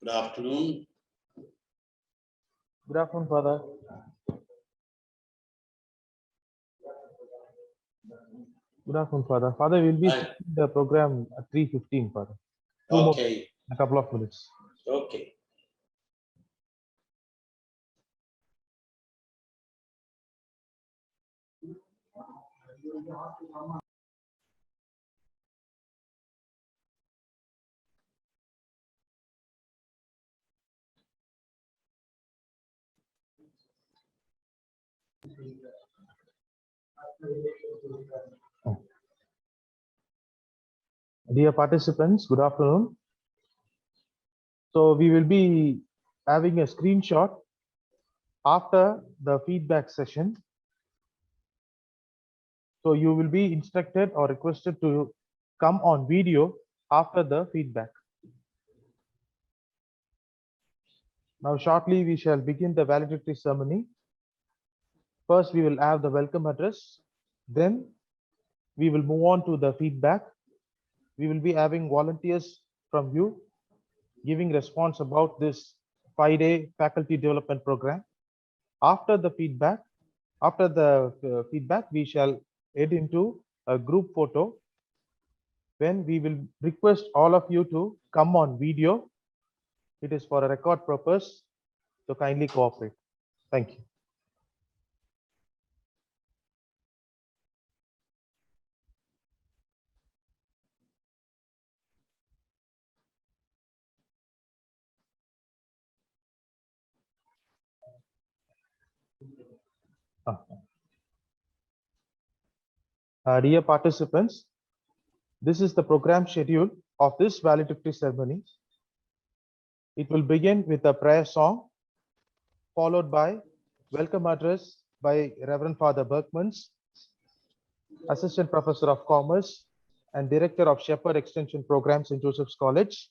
Good afternoon. Good afternoon, Father. Good afternoon, Father. Father, we'll be starting the program at 3:15, Father. Okay. A couple of minutes. Okay. Dear participants, good afternoon. So we will be having a screenshot after the feedback session. So you will be instructed or requested to come on video after the feedback. Now shortly we shall begin the valedictory ceremony. First we will have the welcome address. Then we will move on to the feedback. We will be having volunteers from you giving response about this 5-day faculty development program. After the feedback, we shall head into a group photo when we will request all of you to come on video. It is for a record purpose, so kindly cooperate. Thank you. Dear participants, this is the program schedule of this valedictory ceremony. It will begin with a prayer song, followed by welcome address by Reverend Father Berkmans, Assistant Professor of Commerce and Director of Shepherd Extension Programs in Joseph's College.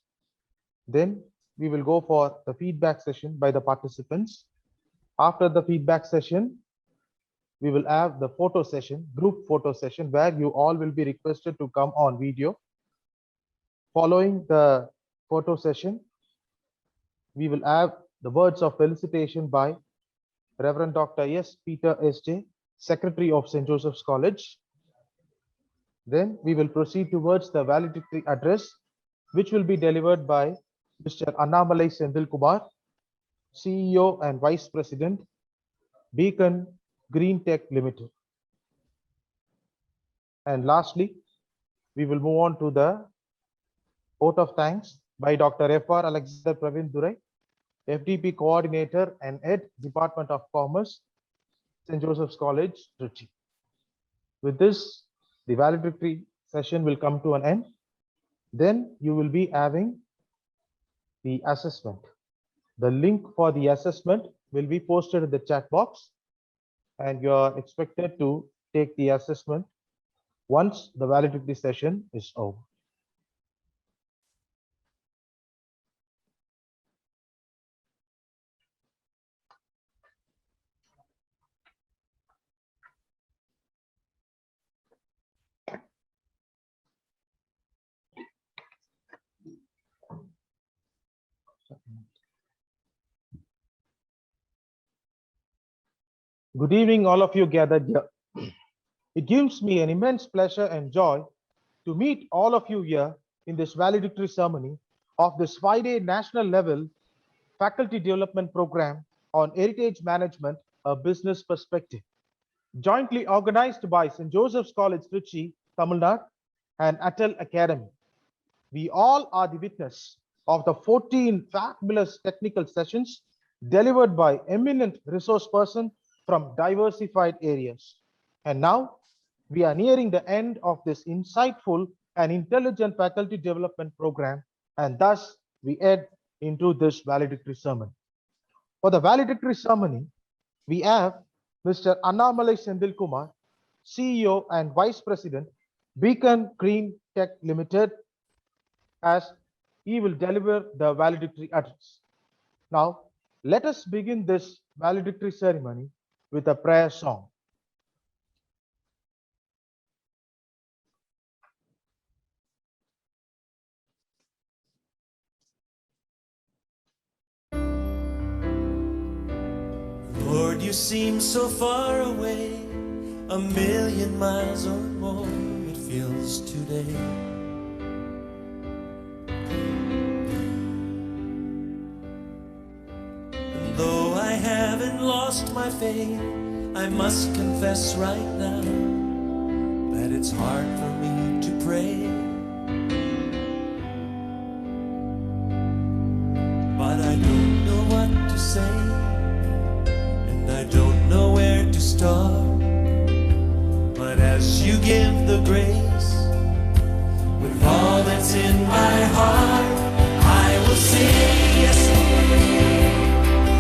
Then we will go for the feedback session by the participants. After the feedback session, we will have the photo session, group photo session, where you all will be requested to come on video. Following the photo session, we will have the words of felicitation by Reverend Dr. S. Peter S.J., Secretary of St. Joseph's College. Then we will proceed towards the valedictory address, which will be delivered by Mr. Annamalai Sendil Kumar, CEO and Vice President, Beacon Green Tech Limited. And lastly, we will move on to the vote of thanks by Dr. F.R. Alexander Pravin Durai, FDP Coordinator and Head, Department of Commerce, St. Joseph's College, Trichy. With this, the valedictory session will come to an end. Then you will be having the assessment. The link for the assessment will be posted in the chat box, and you are expected to take the assessment once the valedictory session is over. Good evening, all of you gathered here. It gives me an immense pleasure and joy to meet all of you here in this valedictory ceremony of this 5-day national level faculty development program on heritage management, a business perspective, jointly organized by St. Joseph's College, Trichy, TamilNadu, and Atal Academy. We all are the witness of the 14 fabulous technical sessions delivered by eminent resource persons from diversified areas. And now we are nearing the end of this insightful and intelligent faculty development program, and thus we head into this valedictory ceremony. For the valedictory ceremony, we have Mr. Annamalai Sendil Kumar, CEO and Vice President, Beacon Green Tech Limited, as he will deliver the valedictory address. Now, let us begin this valedictory ceremony with a prayer song. Lord, you seem so far away, a million miles or more it feels today. And though I haven't lost my faith, I must confess right now that it's hard for me to pray. But I don't know what to say, and I don't know where to start. But as you give the grace, with all that's in my heart, I will sing, yes,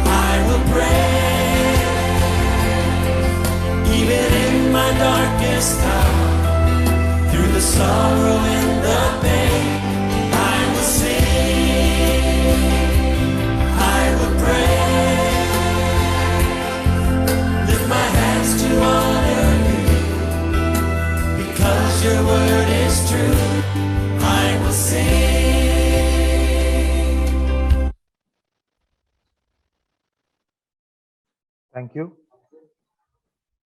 I will pray. Even in my darkest hour, through the sorrow and the pain, I will sing, I will pray. Lift my hands to honor you, because your word is true, I will sing. Thank you.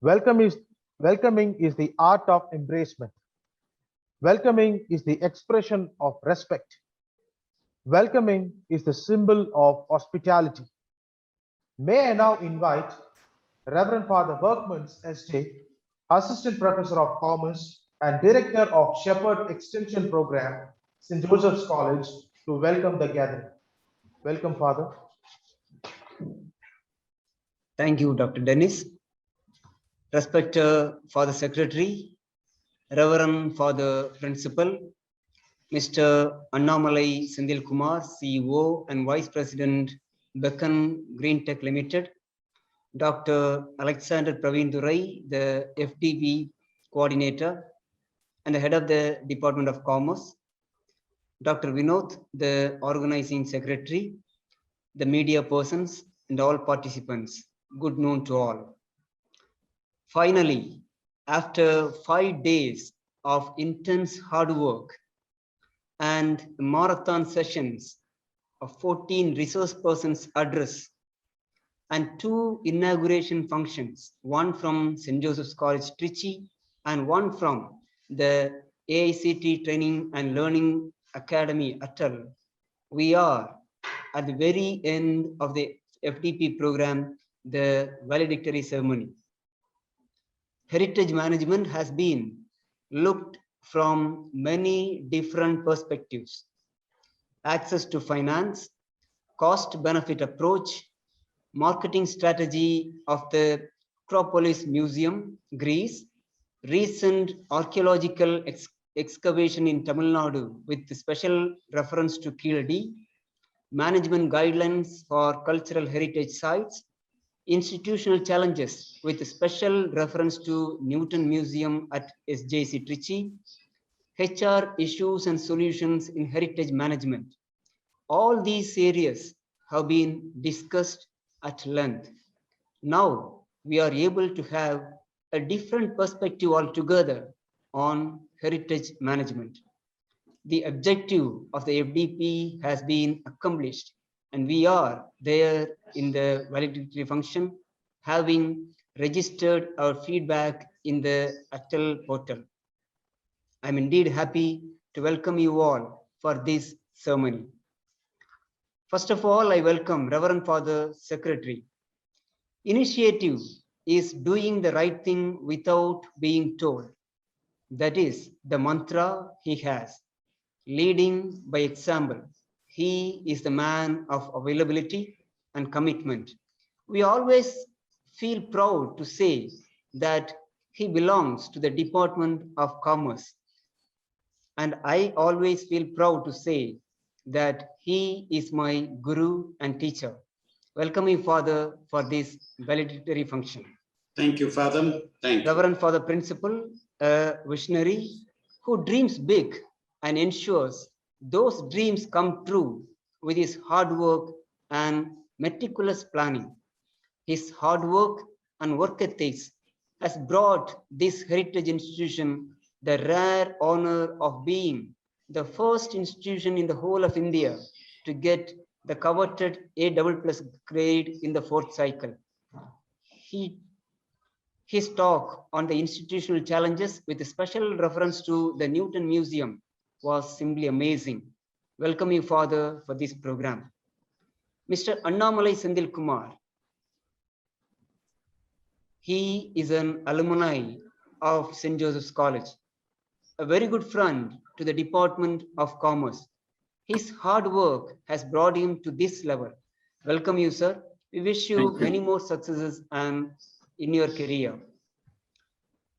Welcoming is the art of embracement. Welcoming is the expression of respect. Welcoming is the symbol of hospitality. May I now invite Reverend Father Berkmans, SJ, Assistant Professor of Commerce and Director of Shepherd Extension Program, St. Joseph's College, to welcome the gathering. Welcome, Father. Thank you, Dr. Dennis. Respected Father Secretary, Reverend Father Principal, Mr. Annamalai Sendil Kumar, CEO and Vice President, Beacon Green Tech Limited, Dr. Alexander Praveen Durai, the FDP Coordinator and the Head of the Department of Commerce, Dr. Vinod, the Organizing Secretary, the media persons, and all participants. Good noon to all. Finally, after 5 days of intense hard work and marathon sessions of 14 resource persons address and 2 inauguration functions, one from St. Joseph's College, Trichy, and one from the AICT Training and Learning Academy, Atal, we are at the very end of the FDP program, the valedictory ceremony. Heritage management has been looked from many different perspectives. Access to finance, cost-benefit approach, marketing strategy of the Acropolis Museum, Greece, recent archaeological excavation in TamilNadu with special reference to Kildi, management guidelines for cultural heritage sites, institutional challenges with special reference to Newton Museum at SJC Trichy, HR issues and solutions in heritage management. All these areas have been discussed at length. Now we are able to have a different perspective altogether on heritage management. The objective of the FDP has been accomplished, and we are there in the valedictory function, having registered our feedback in the Atal portal. I'm indeed happy to welcome you all for this ceremony. First of all, I welcome Reverend Father Secretary. Initiative is doing the right thing without being told. That is the mantra he has. Leading by example. He is the man of availability and commitment. We always feel proud to say that he belongs to the Department of Commerce. And I always feel proud to say that he is my guru and teacher. Welcome you, Father, for this valedictory function. Thank you, Father. Thank you. Reverend Father Principal, a visionary who dreams big and ensures those dreams come true with his hard work and meticulous planning. His hard work and work ethics has brought this heritage institution the rare honor of being the first institution in the whole of India to get the coveted A++ grade in the 4th cycle. his talk on the institutional challenges with a special reference to the Newton Museum was simply amazing. Welcome you, Father, for this program. Mr. Annamalai Sendil Kumar. He is an alumni of St. Joseph's College, a very good friend to the Department of Commerce. His hard work has brought him to this level. Welcome you, sir. We wish you Thank you. many more successes and in your career.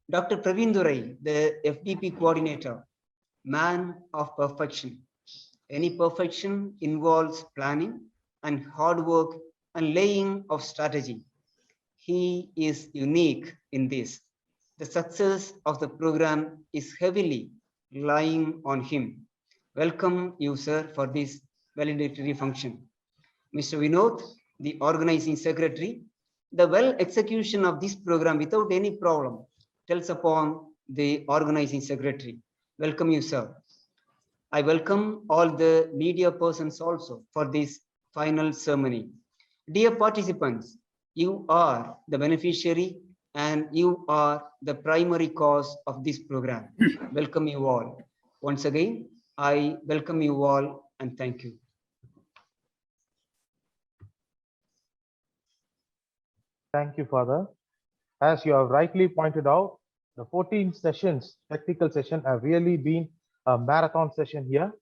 Dr. Praveen Durai, the FDP coordinator, man of perfection. Any perfection involves planning and hard work and laying of strategy. He is unique in this. The success of the program is heavily lying on him. Welcome you, sir, for this valedictory function. Mr. Vinod, the organizing secretary, the well execution of this program without any problem tells upon the organizing secretary. Welcome you, sir. I welcome all the media persons also for this final ceremony. Dear participants, you are the beneficiary and you are the primary cause of this program. Welcome you all. Once again, I welcome you all and thank you. Thank you, Father. As you have rightly pointed out, the 14 sessions, technical session, have really been a marathon session here.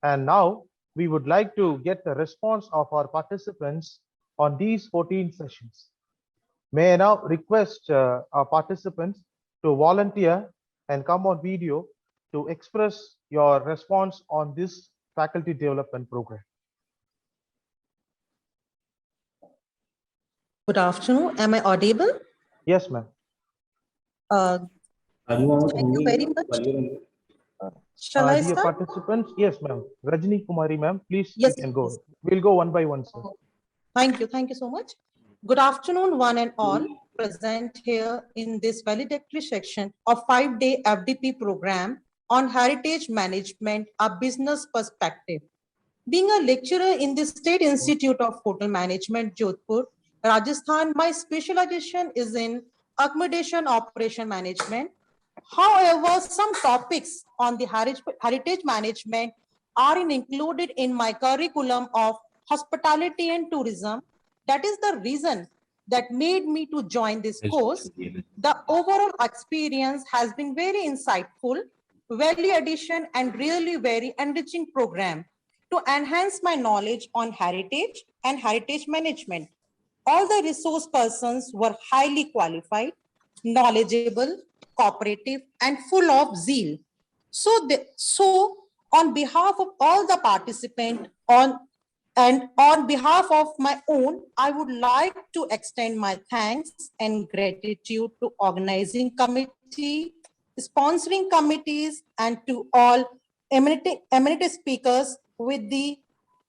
And now we would like to get the response of our participants on these 14 sessions. May I now request our participants to volunteer and come on video to express your response on this faculty development program. Good afternoon. Am I audible? Yes, ma'am. Thank you very much. Shall I Dear start? participants, yes, ma'am. Rajni Kumari, ma'am, please, Yes, you can go. please. We'll go one by one, sir. Thank you. Thank you so much. Good afternoon, one and all present here in this valedictory section of 5-day FDP program on heritage management, a business perspective. Being a lecturer in the State Institute of Hotel Management, Jodhpur, Rajasthan, my specialization is in accommodation operation management. However, some topics on the heritage management are included in my curriculum of hospitality and tourism. That is the reason that made me to join this course. The overall experience has been very insightful, value addition, and really very enriching program to enhance my knowledge on heritage and heritage management. All the resource persons were highly qualified, knowledgeable, cooperative, and full of zeal. So on behalf of all the participants on behalf of my own, I would like to extend my thanks and gratitude to organizing committee, sponsoring committees, and to all eminent speakers with the,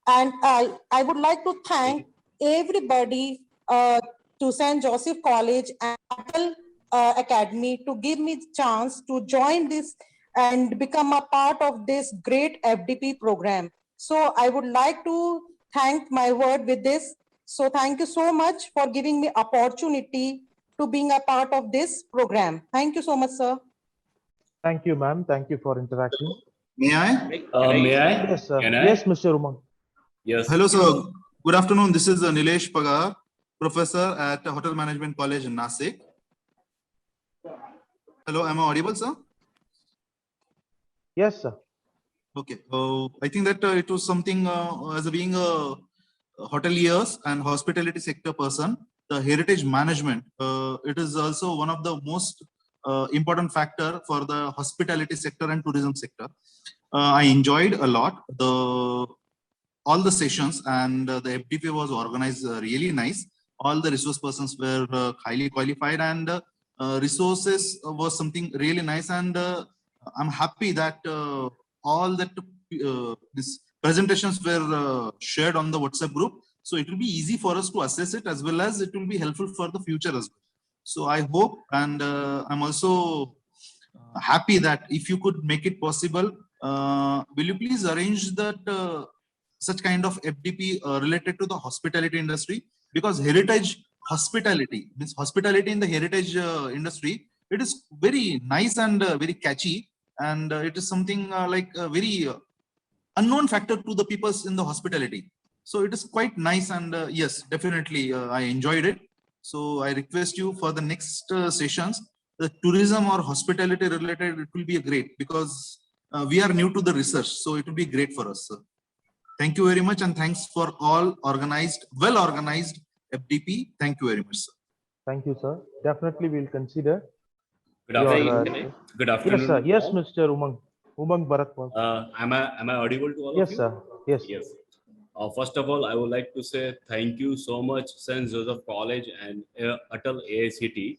and I would like to thank everybody to St. Joseph College and Academy to give me the chance to join this and become a part of this great FDP program. So I would like to thank my word with this. So thank you so much for giving me opportunity to being a part of this program. Thank you so much, sir. Thank you, ma'am. Thank you for interacting. May I? May I? Yes, sir. Can I? Yes, Mr. Umang. Yes. Hello, sir. Good afternoon. This is Nilesh Pagar, professor at Hotel Management College in Nasik. Hello, am I audible, sir? Yes, sir. Okay. I think that it was something as being a hoteliers and hospitality sector person, the heritage management, it is also one of the most important factor for the hospitality sector and tourism sector. I enjoyed a lot all the sessions, and the FDP was organized really nice. All the resource persons were highly qualified, and resources was something really nice. And I'm happy that all that these presentations were shared on the WhatsApp group. So it will be easy for us to assess it, as well as it will be helpful for the future as well. So I hope, and I'm also happy that if you could make it possible, will you please arrange that such kind of FDP related to the hospitality industry, because heritage hospitality. Means hospitality in the heritage industry, it is very nice and very catchy, and it is something like a very unknown factor to the people in the hospitality. So it is quite nice, and yes, definitely I enjoyed it. So I request you for the next sessions, the tourism or hospitality related, it will be a great, because we are new to the research, so it will be great for us. Sir. Thank you very much, and thanks for all organized, well organized FDP. Thank you very much, sir. Thank you, sir. Definitely we'll consider. Good your, afternoon. Good afternoon. Yes, sir. Yes, all. Mr. Umang Bharatwal. Am I audible to all Yes, of you? sir. Yes. Yes. First of all, I would like to say thank you so much, St. Joseph College and Atal AICT,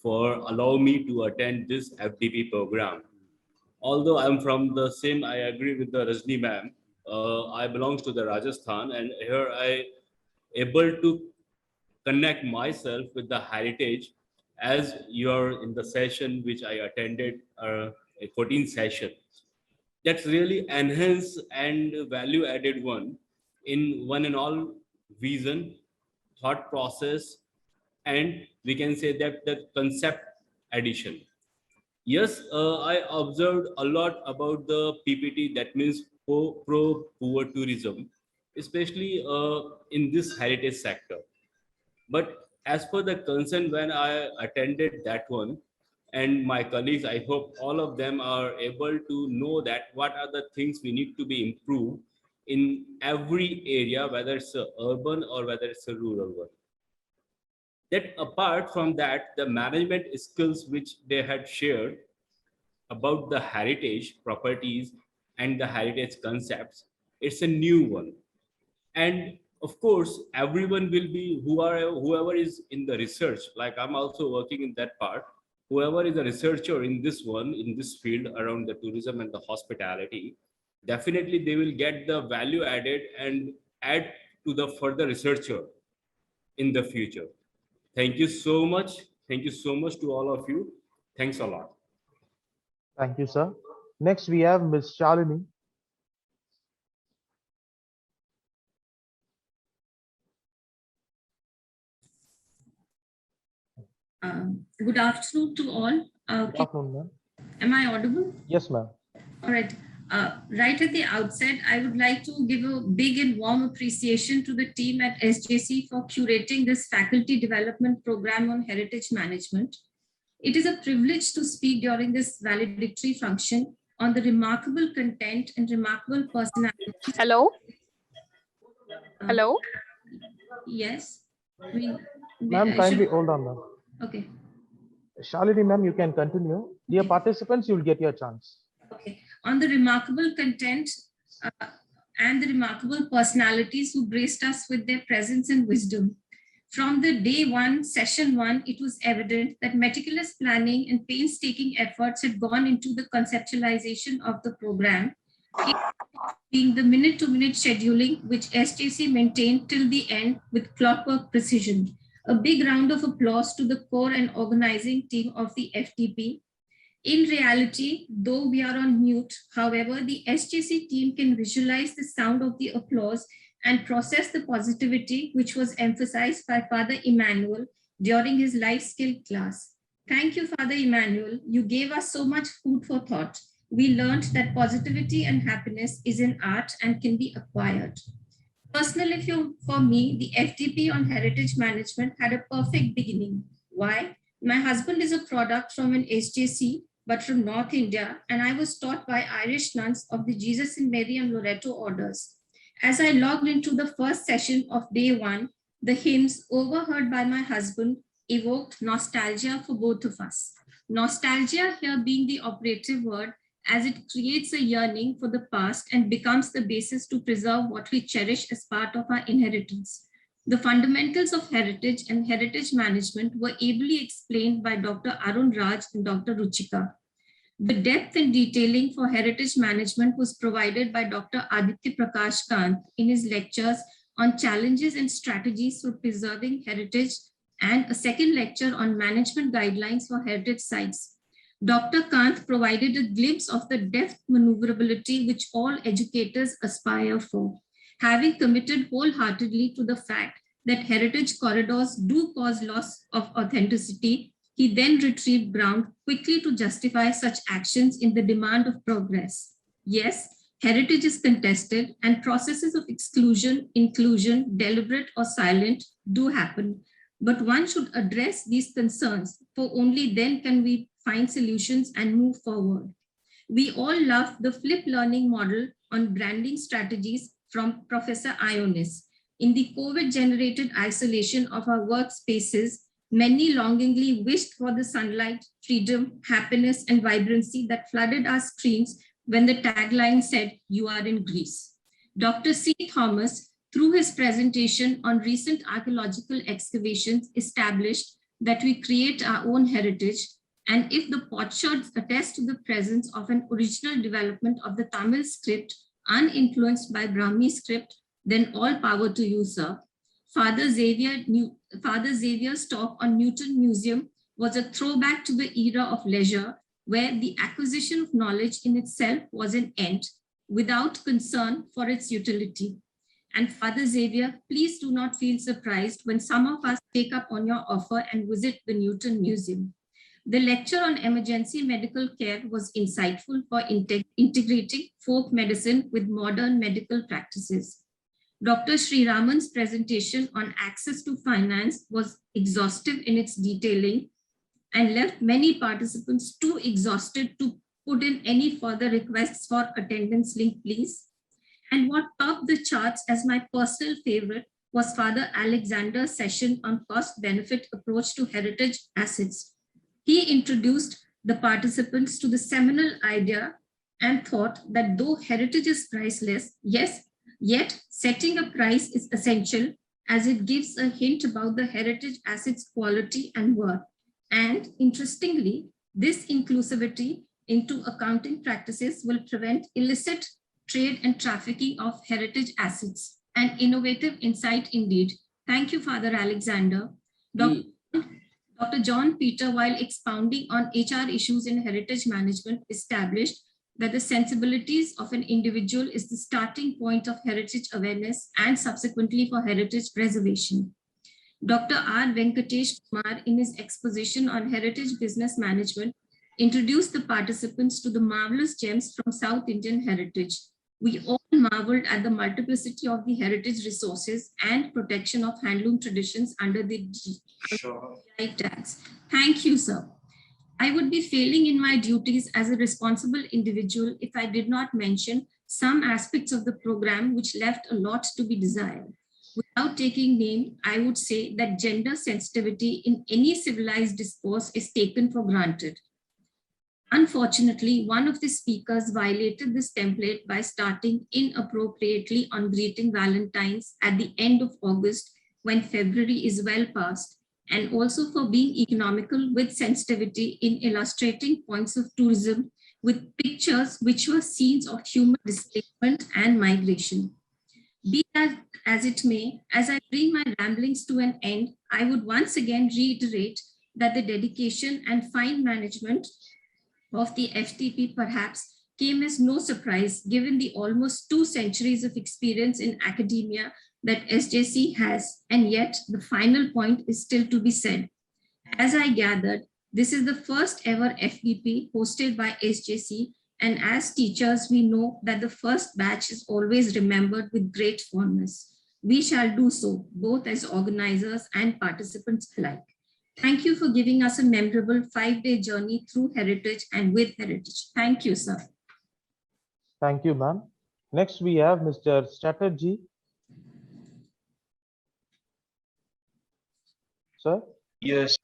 for allowing me to attend this FDP program. Although I'm from the same, I agree with the Rajni ma'am. I belongs to the Rajasthan, and here I able to connect myself with the heritage, as you're in the session which I attended, a 14 session. That's really enhanced and value added one in one and all vision, thought process, and we can say that the concept addition. Yes, I observed a lot about the PPT, that means pro poor tourism, especially in this heritage sector. But as per the concern, when I attended that one, and my colleagues, I hope all of them are able to know that what are the things we need to be improved in every area, whether it's a urban or whether it's a rural one. That apart from that, the management skills which they had shared about the heritage properties and the heritage concepts, it's a new one. And of course, everyone will be whoever is in the research, like I'm also working in that part, whoever is a researcher in this one, in this field around the tourism and the hospitality, definitely they will get the value added and add to the further researcher in the future. Thank you so much. Thank you so much to all of you. Thanks a lot. Thank you, sir. Next, we have Ms. Shalini. Good afternoon to all. Good afternoon, ma'am. Am I audible? Yes, ma'am. All right. Right at the outset, I would like to give a big and warm appreciation to the team at SJC for curating this faculty development program on heritage management. It is a privilege to speak during this valedictory function on the remarkable content and remarkable personality. Hello? Hello? Yes. Ma'am, kindly hold on, ma'am. Okay. Shalini, ma'am, you can continue. Dear participants, you will get your chance. Okay. On the remarkable content and the remarkable personalities who graced us with their presence and wisdom. From the day one, session one, it was evident that meticulous planning and painstaking efforts had gone into the conceptualization of the program, being the minute-to-minute scheduling which SJC maintained till the end with clockwork precision. A big round of applause to the core and organizing team of the FDP. In reality, though we are on mute, however, the SJC team can visualize the sound of the applause and process the positivity which was emphasized by Father Emmanuel during his life skill class. Thank you, Father Emmanuel. You gave us so much food for thought. We learned that positivity and happiness is an art and can be acquired. Personally, for me, the FDP on heritage management had a perfect beginning. Why? My husband is a product from an SJC, but from North India, and I was taught by Irish nuns of the Jesus and Mary and Loreto orders. As I logged into the first session of day one, the hymns overheard by my husband evoked nostalgia for both of us. Nostalgia here being the operative word, as it creates a yearning for the past and becomes the basis to preserve what we cherish as part of our inheritance. The fundamentals of heritage and heritage management were ably explained by Dr. Arun Raj and Dr. Ruchika. The depth and detailing for heritage management was provided by Dr. Aditya Prakash Kant in his lectures on challenges and strategies for preserving heritage, and a second lecture on management guidelines for heritage sites. Dr. Kant provided a glimpse of the deft maneuverability which all educators aspire for, having committed wholeheartedly to the fact that heritage corridors do cause loss of authenticity, he then retrieved ground quickly to justify such actions in the demand of progress. Yes, heritage is contested and processes of exclusion, inclusion, deliberate or silent, do happen. But one should address these concerns, for only then can we find solutions and move forward. We all love the flip learning model on branding strategies from Professor Ionis. In the COVID-generated isolation of our workspaces, many longingly wished for the sunlight, freedom, happiness, and vibrancy that flooded our screens when the tagline said, "You are in Greece." Dr. C. Thomas, through his presentation on recent archaeological excavations, established that we create our own heritage. And if the potsherds attest to the presence of an original development of the Tamil script, uninfluenced by Brahmi script, then all power to you, sir. Father Xavier's talk on Newton Museum was a throwback to the era of leisure, where the acquisition of knowledge in itself was an end, without concern for its utility. And Father Xavier, please do not feel surprised when some of us take up on your offer and visit the Newton Museum. The lecture on emergency medical care was insightful for integrating folk medicine with modern medical practices. Dr. Sri Raman's presentation on access to finance was exhaustive in its detailing and left many participants too exhausted to put in any further requests for attendance link, please. And what topped the charts as my personal favorite was Father Alexander's session on cost-benefit approach to heritage assets. He introduced the participants to the seminal idea and thought that though heritage is priceless, yes, yet setting a price is essential as it gives a hint about the heritage asset's quality and worth. And interestingly, this inclusivity into accounting practices will prevent illicit trade and trafficking of heritage assets. An innovative insight indeed. Thank you, Father Alexander. Dr. John Peter, while expounding on HR issues in heritage management, established that the sensibilities of an individual is the starting point of heritage awareness and subsequently for heritage preservation. Dr. R. Venkatesh Kumar, in his exposition on heritage business management, introduced the participants to the marvelous gems from South Indian heritage. We all marveled at the multiplicity of the heritage resources and protection of handloom traditions under the GI tags. Thank you, sir. I would be failing in my duties as a responsible individual if I did not mention some aspects of the program which left a lot to be desired. Without taking name, I would say that gender sensitivity in any civilized discourse is taken for granted. Unfortunately, one of the speakers violated this template by starting inappropriately on greeting Valentine's at the end of August when February is well past, and also for being economical with sensitivity in illustrating points of tourism with pictures which were scenes of human displacement and migration. Be that as it may, as I bring my ramblings to an end, I would once again reiterate that the dedication and fine management of the FDP perhaps came as no surprise given the almost 2 centuries of experience in academia that SJC has, and yet the final point is still to be said. As I gathered, this is the first ever FDP hosted by SJC, and as teachers, we know that the first batch is always remembered with great fondness. We shall do so, both as organizers and participants alike. Thank you for giving us a memorable 5-day journey through heritage and with heritage. Thank you, sir. Thank you, ma'am. Next, we have Mr. Chatterjee. Sir? Yes.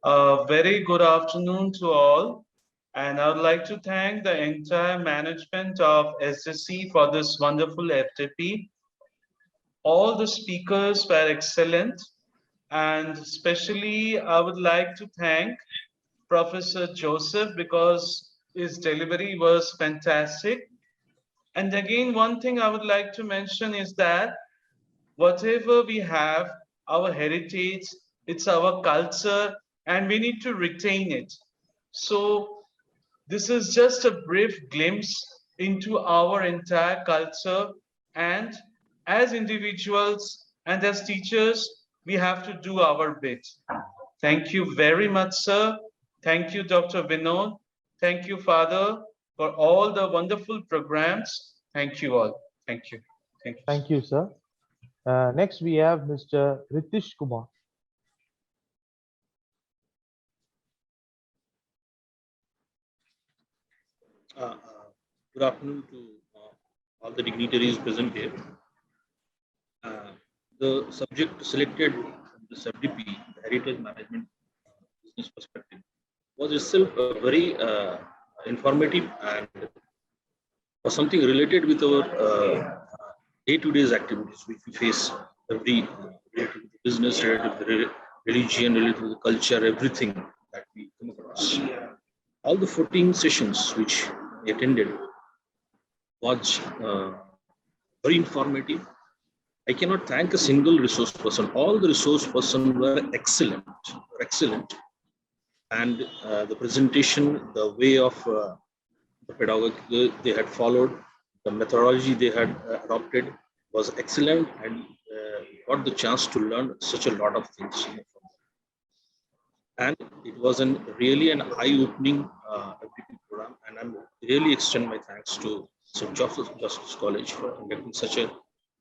Very good afternoon to all. And I would like to thank the entire management of SSC for this wonderful FDP. All the speakers were excellent. And especially, I would like to thank Professor Joseph because his delivery was fantastic. And again, one thing I would like to mention is that whatever we have, our heritage, it's our culture, and we need to retain it. So this is just a brief glimpse into our entire culture and as individuals and as teachers, we have to do our bit. Thank you very much, sir. Thank you, Dr. Vinod. Thank you, Father, for all the wonderful programs. Thank you all. Thank you. Thank you. Thank you, sir. Next, we have Mr. Ritish Kumar. Good afternoon to all the dignitaries present here. The subject selected from this FDP, the Heritage Management Business Perspective, was itself very informative and was something related with our day-to-day activities which we face every related to the business, related to the religion, related to the culture, everything that we come across. All the 14 sessions which we attended was very informative. I cannot thank a single resource person. All the resource persons were excellent, and the presentation, the way of the pedagogy they had followed, the methodology they had adopted was excellent, and got the chance to learn such a lot of things from them. And it was really an eye-opening FDP program, and I'm really extend my thanks to St. Joseph's Justice College for conducting such an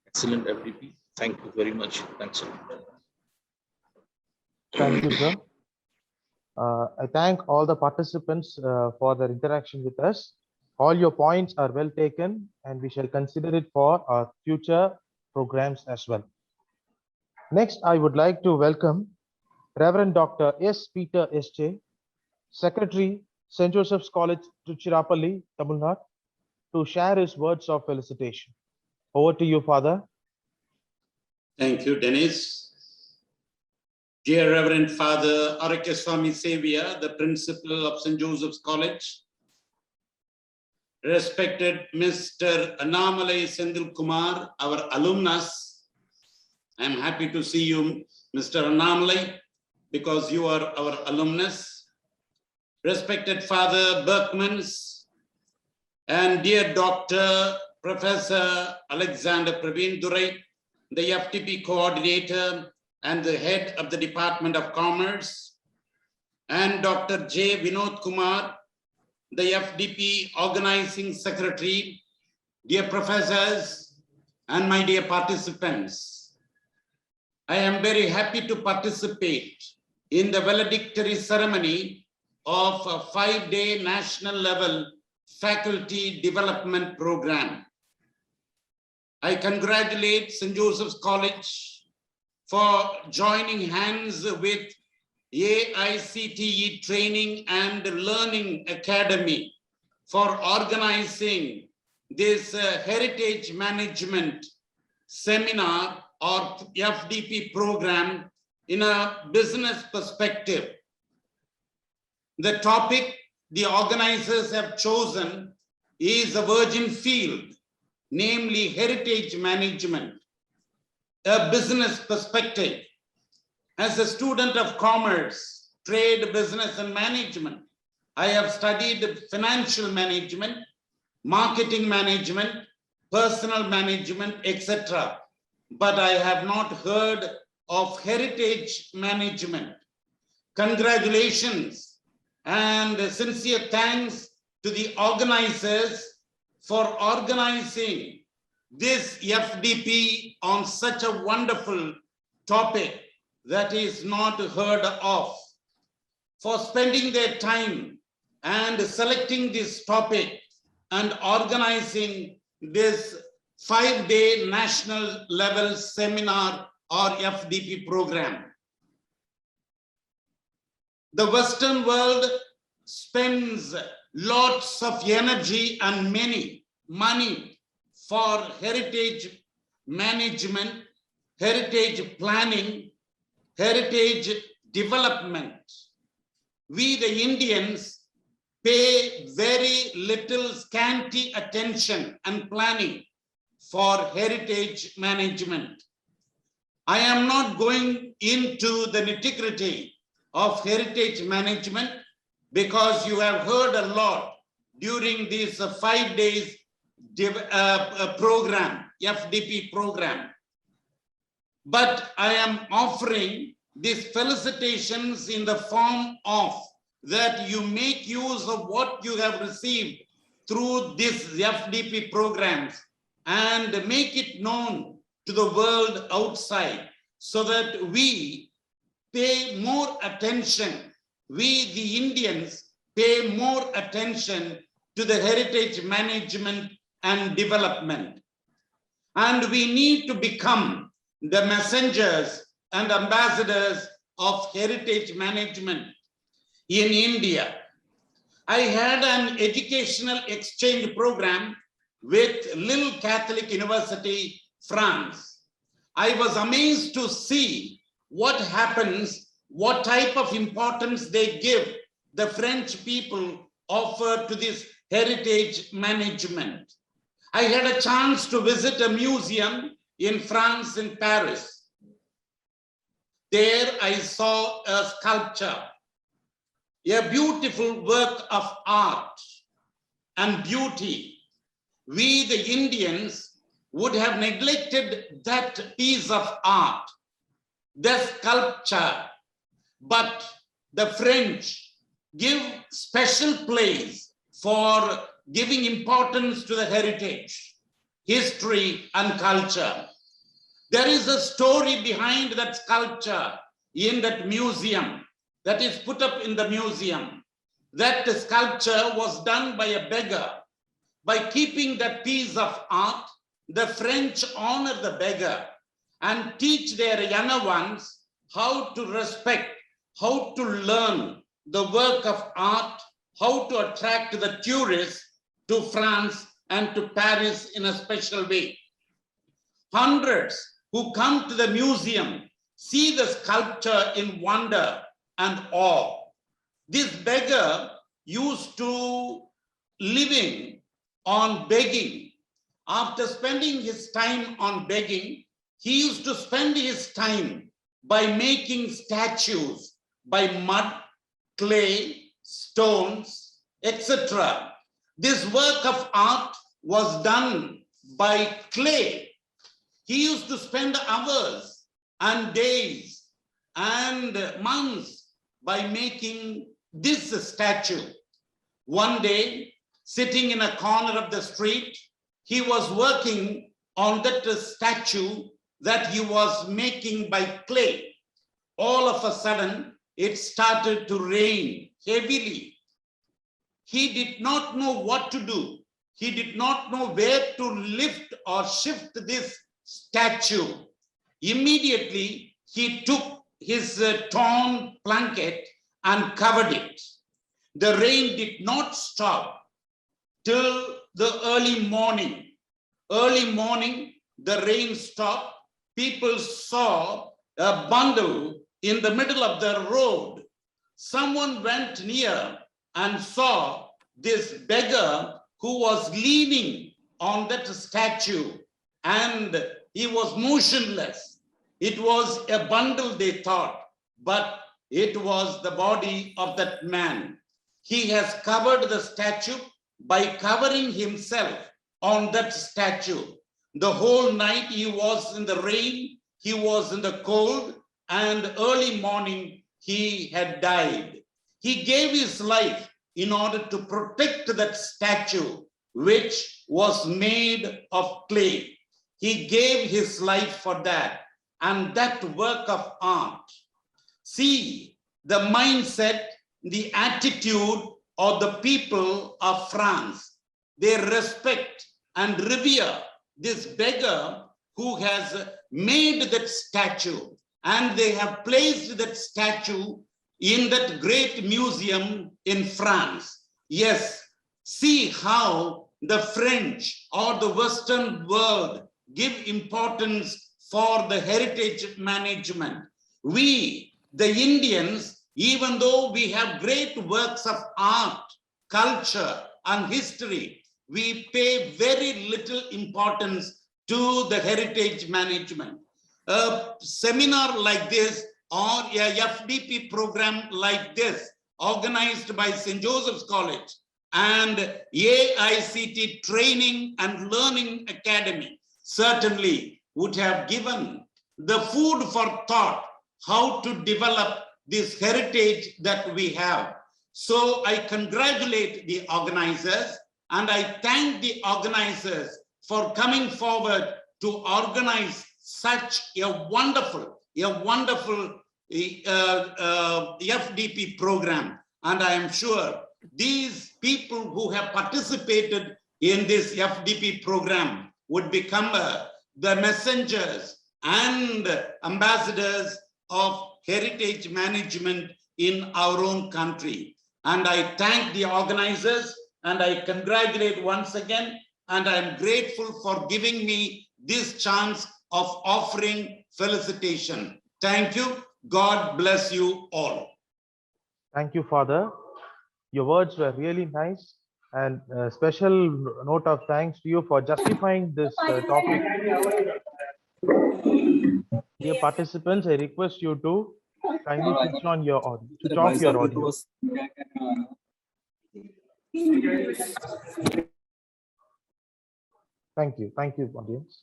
excellent FDP. Thank you very much. Thanks a lot. Thank you, sir. I thank all the participants for their interaction with us. All your points are well taken, and we shall consider it for our future programs as well. Next, I would like to welcome Reverend Dr. S. Peter S.J., Secretary, St. Joseph's College, Tiruchirappalli, TamilNadu, to share his words of felicitation. Over to you, Father. Thank you, Dennis. Dear Reverend Father Arakyaswamy Xavier, the Principal of St. Joseph's College, respected Mr. Annamalai Sendil Kumar, our alumnus. I am happy to see you, Mr. Annamalai, because you are our alumnus. Respected Father Berkmans, and dear Dr. Professor Alexander Praveen Durai, the FDP coordinator and the head of the Department of Commerce, and Dr. J. Vinod Kumar, the FDP organizing secretary, dear professors, and my dear participants. I am very happy to participate in the valedictory ceremony of a 5-day national level faculty development program. I congratulate St. Joseph's College for joining hands with AICTE Training and Learning Academy for organizing this Heritage Management Seminar or FDP program in a business perspective. The topic the organizers have chosen is a virgin field, namely heritage management, a business perspective. As a student of commerce, trade, business, and management, I have studied financial management, marketing management, personal management, etc. But I have not heard of heritage management. Congratulations and sincere thanks to the organizers for organizing this FDP on such a wonderful topic that is not heard of, for spending their time and selecting this topic and organizing this 5-day national level seminar or FDP program. The Western world spends lots of energy and money for heritage management, heritage planning, heritage development. We, the Indians, pay very little scanty attention and planning for heritage management. I am not going into the nitty-gritty of heritage management because you have heard a lot during this 5 days program. FDP program. But I am offering these felicitations in the form of that you make use of what you have received through this FDP programs and make it known to the world outside so that we pay more attention. We, the Indians, pay more attention to the heritage management and development. And we need to become the messengers and ambassadors of heritage management in India. I had an educational exchange program with Lille Catholic University, France. I was amazed to see what happens, what type of importance they give the French people offer to this heritage management. I had a chance to visit a museum in France, in Paris. There I saw a sculpture, a beautiful work of art and beauty. We, the Indians, would have neglected that piece of art, the sculpture, but the French give special place for giving importance to the heritage, history, and culture. There is a story behind that sculpture in that museum that is put up in the museum. That sculpture was done by a beggar. By keeping that piece of art, the French honor the beggar and teach their younger ones how to respect, how to learn the work of art, how to attract the tourists to France and to Paris in a special way. Hundreds who come to the museum see the sculpture in wonder and awe. This beggar used to living on begging. After spending his time on begging, he used to spend his time by making statues by mud, clay, stones, etc. This work of art was done by clay. He used to spend hours and days and months by making this statue. One day, sitting in a corner of the street, he was working on that statue that he was making by clay. All of a sudden, it started to rain heavily. He did not know what to do. He did not know where to lift or shift this statue. Immediately, he took his torn blanket and covered it. The rain did not stop till the early morning. Early morning, the rain stopped. People saw a bundle in the middle of the road. Someone went near and saw this beggar who was leaning on that statue, and he was motionless. It was a bundle, they thought, but it was the body of that man. He has covered the statue by covering himself on that statue. The whole night he was in the rain, he was in the cold, and early morning he had died. He gave his life in order to protect that statue, which was made of clay. He gave his life for that, and that work of art. See the mindset, the attitude of the people of France. They respect and revere this beggar who has made that statue, and they have placed that statue in that great museum in France. Yes, see how the French or the Western world give importance for the heritage management. We, the Indians, even though we have great works of art, culture, and history, we pay very little importance to the heritage management. A seminar like this or a FDP program like this, organized by St. Joseph's College and AICT Training and Learning Academy, certainly would have given the food for thought how to develop this heritage that we have. So I congratulate the organizers and I thank the organizers for coming forward to organize such a wonderful FDP program. And I am sure these people who have participated in this FDP program would become the messengers and ambassadors of heritage management in our own country. And I thank the organizers and I congratulate once again, and I'm grateful for giving me this chance of offering felicitation. Thank you. God bless you all. Thank you, Father. Your words were really nice, and a special note of thanks to you for justifying this topic. Dear participants, I request you to kindly switch on your audio, switch off your audio. Thank you, audience.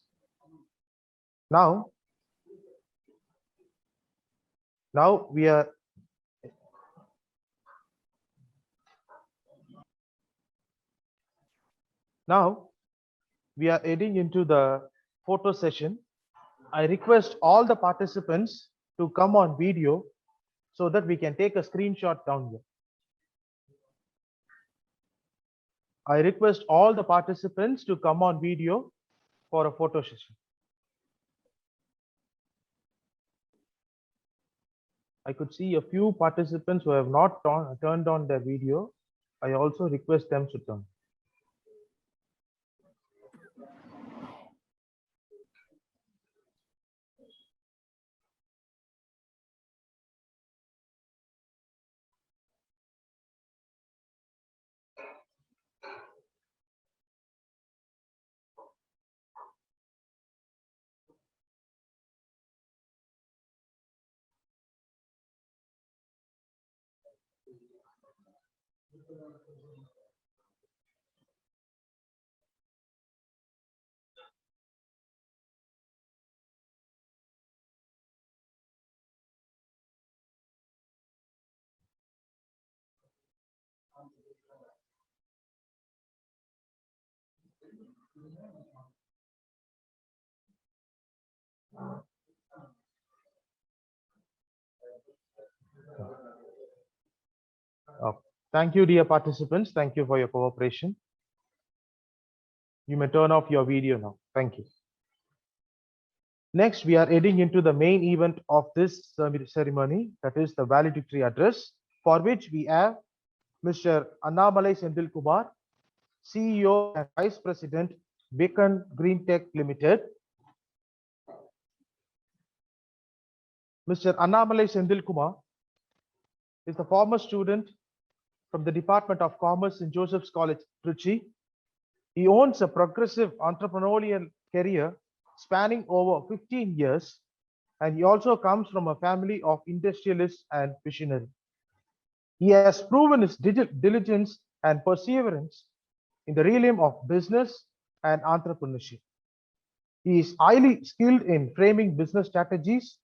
Now we are heading into the photo session. I request all the participants to come on video so that we can take a screenshot down here. I request all the participants to come on video for a photo session. I could see a few participants who have not turned on their video. I also request them to turn. Thank you, dear participants. Thank you for your cooperation. You may turn off your video now. Thank you. Next, we are heading into the main event of this ceremony, that is the valedictory address, for which we have Mr. Annamalai Senthilkumar, CEO and Vice President, Beacon Green Tech Limited. Mr. Annamalai Senthilkumar is the former student from the Department of Commerce in Joseph's College, Trichy. He owns a progressive entrepreneurial career spanning over 15 years, and he also comes from a family of industrialists and visionaries. He has proven his diligence and perseverance in the realm of business and entrepreneurship. He is highly skilled in framing business strategies,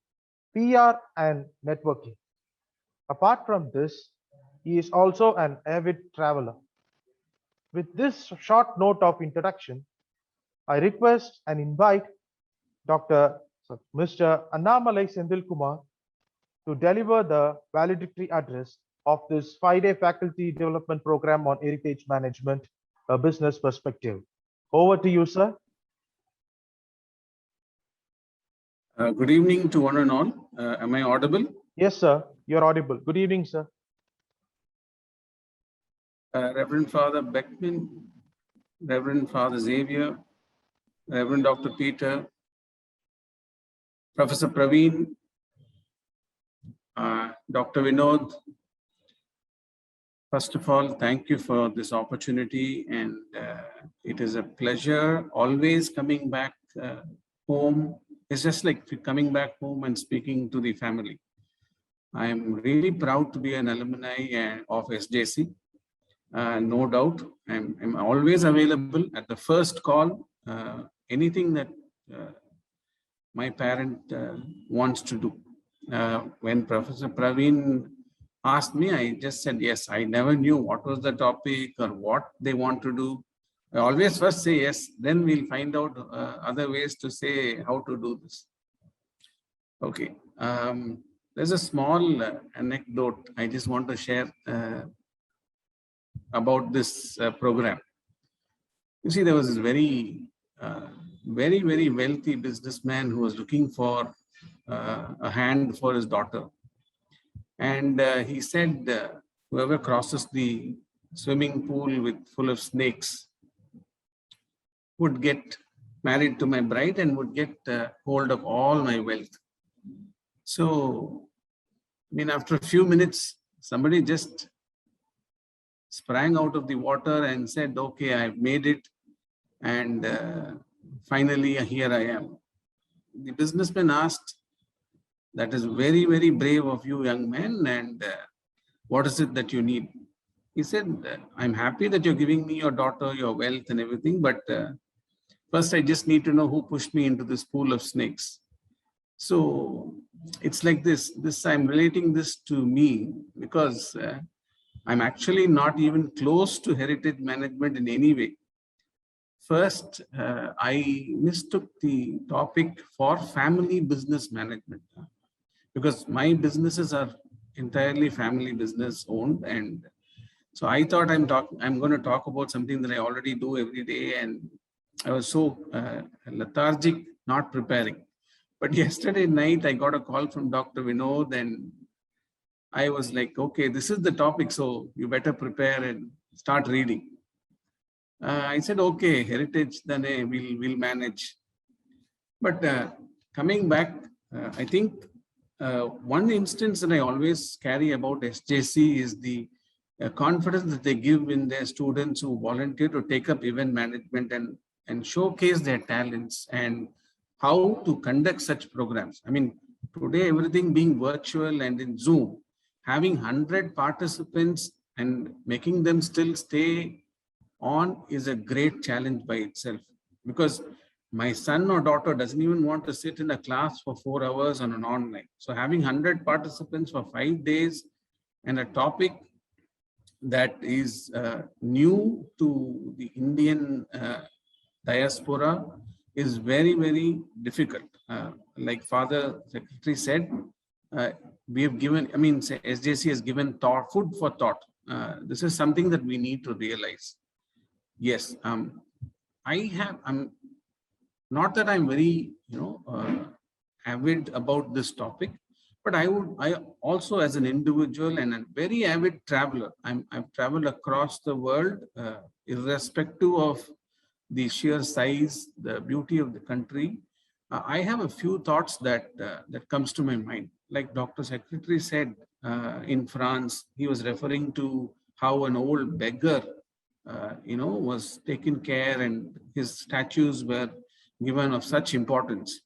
PR, and networking. Apart from this, he is also an avid traveler. With this short note of introduction, I request and invite Mr. Annamalai Senthilkumar to deliver the valedictory address of this 5-day faculty development program on heritage management, a business perspective. Over to you, sir. Good evening to one and all. Am I audible? Yes, sir. You're audible. Good evening, sir. Reverend Father Beckman, Reverend Father Xavier, Reverend Dr. Peter, Professor Praveen, Dr. Vinod. First of all, thank you for this opportunity, and it is a pleasure always coming back home. It's just like coming back home and speaking to the family. I am really proud to be an alumni of SJC. No doubt, I'm always available at the first call. Anything that my parent wants to do. When Professor Praveen asked me, I just said yes. I never knew what was the topic or what they want to do. I always first say yes, then we'll find out other ways to say how to do this. Okay. There's a small anecdote I just want to share about this program. You see, there was this very wealthy businessman who was looking for a hand for his daughter. And he said, whoever crosses the swimming pool full of snakes would get married to my bride and would get hold of all my wealth. So, I mean, after a few minutes, somebody just sprang out of the water and said, okay, I've made it. And finally, here I am. The businessman asked, that is very, very brave of you, young man. And what is it that you need? He said, I'm happy that you're giving me your daughter, your wealth and everything. But first, I just need to know who pushed me into this pool of snakes. So it's like this. I'm relating this to me because I'm actually not even close to heritage management in any way. First, I mistook the topic for family business management because my businesses are entirely family business owned. And so I thought I'm going to talk about something that I already do every day. And I was so lethargic, not preparing. But yesterday night, I got a call from Dr. Vinod and I was like, okay, this is the topic. So you better prepare and start reading. I said, okay, heritage, then we'll manage. But coming back, I think one instance that I always carry about SJC is the confidence that they give in their students who volunteer to take up event management and showcase their talents and how to conduct such programs. I mean, today everything being virtual and in Zoom, having 100 participants and making them still stay on is a great challenge by itself, because my son or daughter doesn't even want to sit in a class for 4 hours on an online. So having 100 participants for 5 days and a topic that is new to the Indian diaspora is very, very difficult. Like Father Secretary said, we have given, I mean, SJC has given thought, food for thought. This is something that we need to realize. Yes, I'm not that I'm very, avid about this topic, but I also as an individual and a very avid traveler, I've traveled across the world, irrespective of the sheer size, the beauty of the country. I have a few thoughts that comes to my mind. Like Dr. Secretary said, in France, he was referring to how an old beggar was taken care and his statues were given of such importance.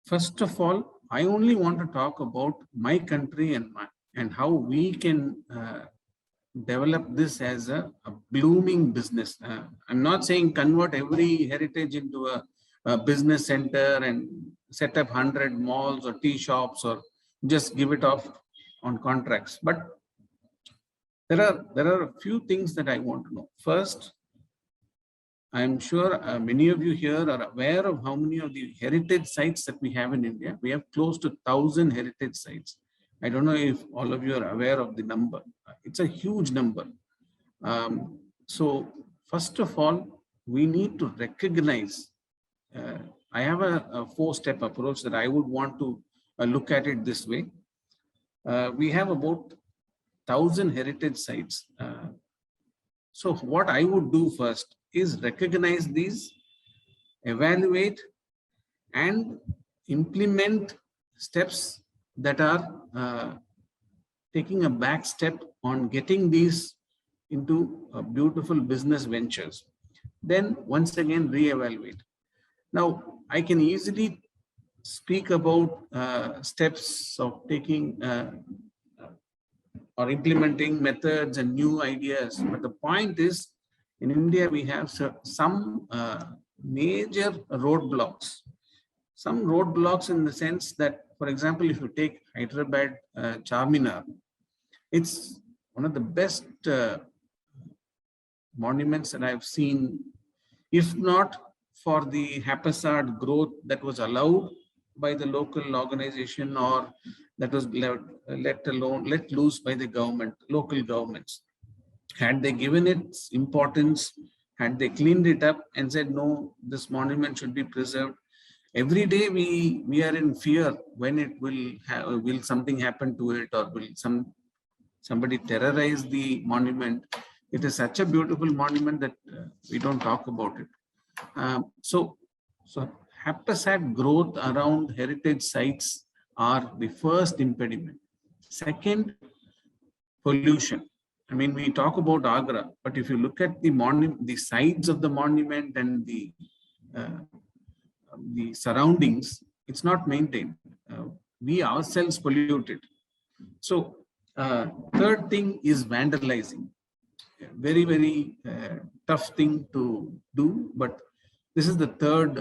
First of all, I only want to talk about my country and how we can develop this as a blooming business. I'm not saying convert every heritage into a business center and set up 100 malls or tea shops or just give it off on contracts. But there are a few things that I want to know. First, I'm sure many of you here are aware of how many of the heritage sites that we have in India. We have close to 1,000 heritage sites. I don't know if all of you are aware of the number. It's a huge number. So first of all, we need to recognize, I have a 4-step approach that I would want to look at it this way. We have about 1,000 heritage sites. So what I would do first is recognize these, evaluate, and implement steps that are taking a back step on getting these into beautiful business ventures. Then once again, reevaluate. Now, I can easily speak about steps of taking or implementing methods and new ideas. But the point is, in India, we have some major roadblocks. Some roadblocks in the sense that, for example, if you take Hyderabad Charminar, it's one of the best monuments that I've seen, if not for the haphazard growth that was allowed by the local organization or that was let loose by the government, local governments. Had they given it importance, had they cleaned it up and said, no, this monument should be preserved. Every day we are in fear when it will something happen to it, or will somebody terrorize the monument. It is such a beautiful monument that we don't talk about it. So haphazard growth around heritage sites are the first impediment. Second, pollution. I mean, we talk about Agra, but if you look at the monument, the sides of the monument and the surroundings, it's not maintained. We ourselves pollute it. So third thing is vandalizing. Very, very tough thing to do, but this is the third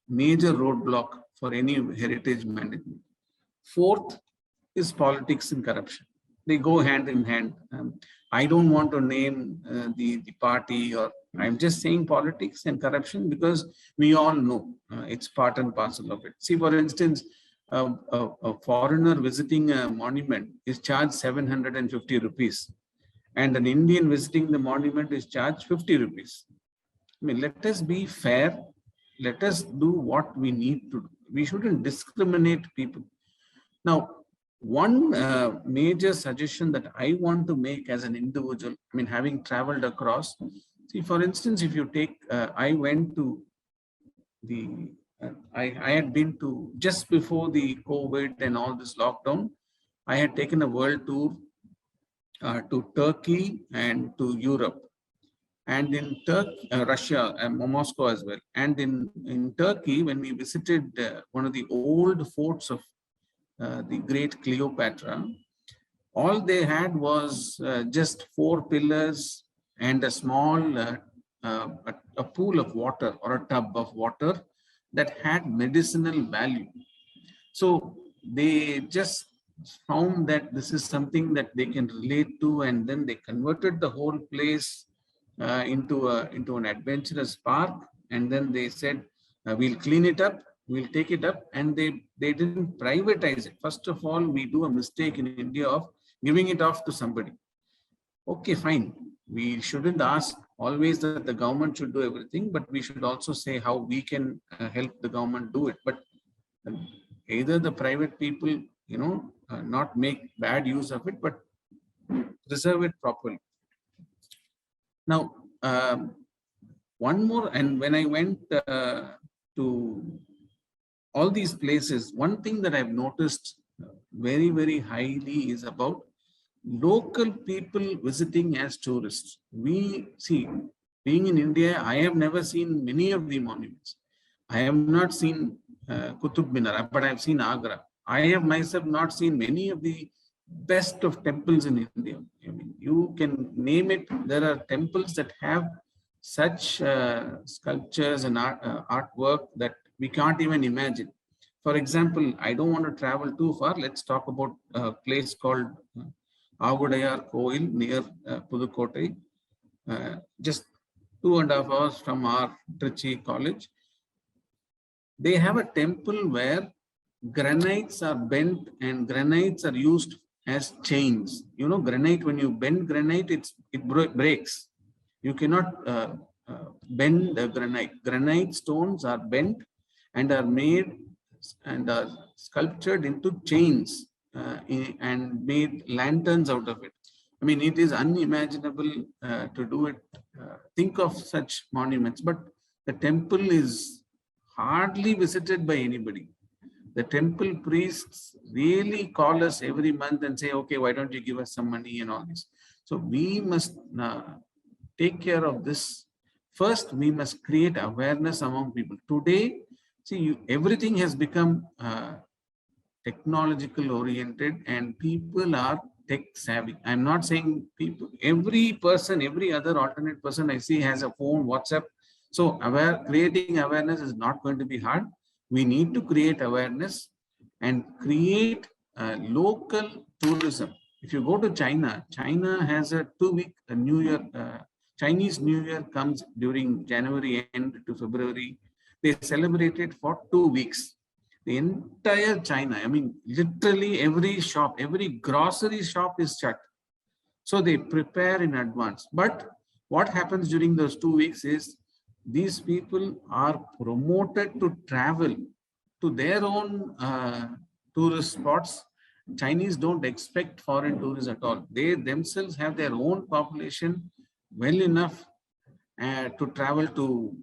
major roadblock for any heritage management. Fourth is politics and corruption. They go hand in hand. I don't want to name the party, or I'm just saying politics and corruption because we all know it's part and parcel of it. See, for instance, a foreigner visiting a monument is charged 750 rupees. And an Indian visiting the monument is charged 50 rupees. I mean, let us be fair. Let us do what we need to do. We shouldn't discriminate people. Now, one major suggestion that I want to make as an individual, I mean, having traveled across, see, for instance, if you take, I went to the, I had been to, just before the COVID and all this lockdown, I had taken a world tour to Turkey and to Europe, and in Turkey, Russia and Moscow as well. And in Turkey, when we visited one of the old forts of the great Cleopatra, all they had was just 4 pillars and a small a pool of water or a tub of water that had medicinal value. So they just found that this is something that they can relate to, and then they converted the whole place into an adventurous park. And then they said, we'll clean it up, we'll take it up, and they didn't privatize it. First of all, we do a mistake in India of giving it off to somebody. Okay, fine. We shouldn't ask always that the government should do everything, but we should also say how we can help the government do it. But either the private people, not make bad use of it, but preserve it properly. Now, one more, and when I went to all these places, one thing that I've noticed very, very highly is about local people visiting as tourists. We see, being in India, I have never seen many of the monuments. I have not seen Qutub Minar, but I've seen Agra. I have myself not seen many of the best of temples in India. I mean, you can name it. There are temples that have such sculptures and artwork that we can't even imagine. For example, I don't want to travel too far. Let's talk about a place called Avudayar Koil near Pudukkottai, just 2.5 hours from our Trichy college. They have a temple where granites are bent and granites are used as chains. You know, granite, when you bend granite, it breaks. You cannot bend the granite. Granite stones are bent and are made and are sculptured into chains and made lanterns out of it. I mean, it is unimaginable to do it. Think of such monuments, but the temple is hardly visited by anybody. The temple priests really call us every month and say, okay, why don't you give us some money and all this. So we must take care of this. First, we must create awareness among people. Today, see, everything has become technological oriented and people are tech savvy. I'm not saying people, every person, every other alternate person I see has a phone, WhatsApp. So creating awareness is not going to be hard. We need to create awareness and create local tourism. If you go to China, China has a 2-week New Year. Chinese New Year comes during January end to February. They celebrate it for 2 weeks. The entire China, I mean, literally every shop, every grocery shop is shut. So they prepare in advance. But what happens during those 2 weeks is these people are promoted to travel to their own tourist spots. Chinese don't expect foreign tourists at all. They themselves have their own population well enough to travel to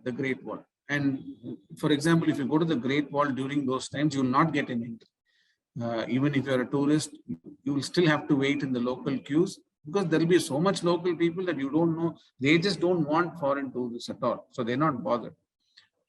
the Great Wall. And for example, if you go to the Great Wall during those times, you will not get an entry. Even if you're a tourist, you will still have to wait in the local queues because there will be so much local people that you don't know. They just don't want foreign tourists at all. So they're not bothered.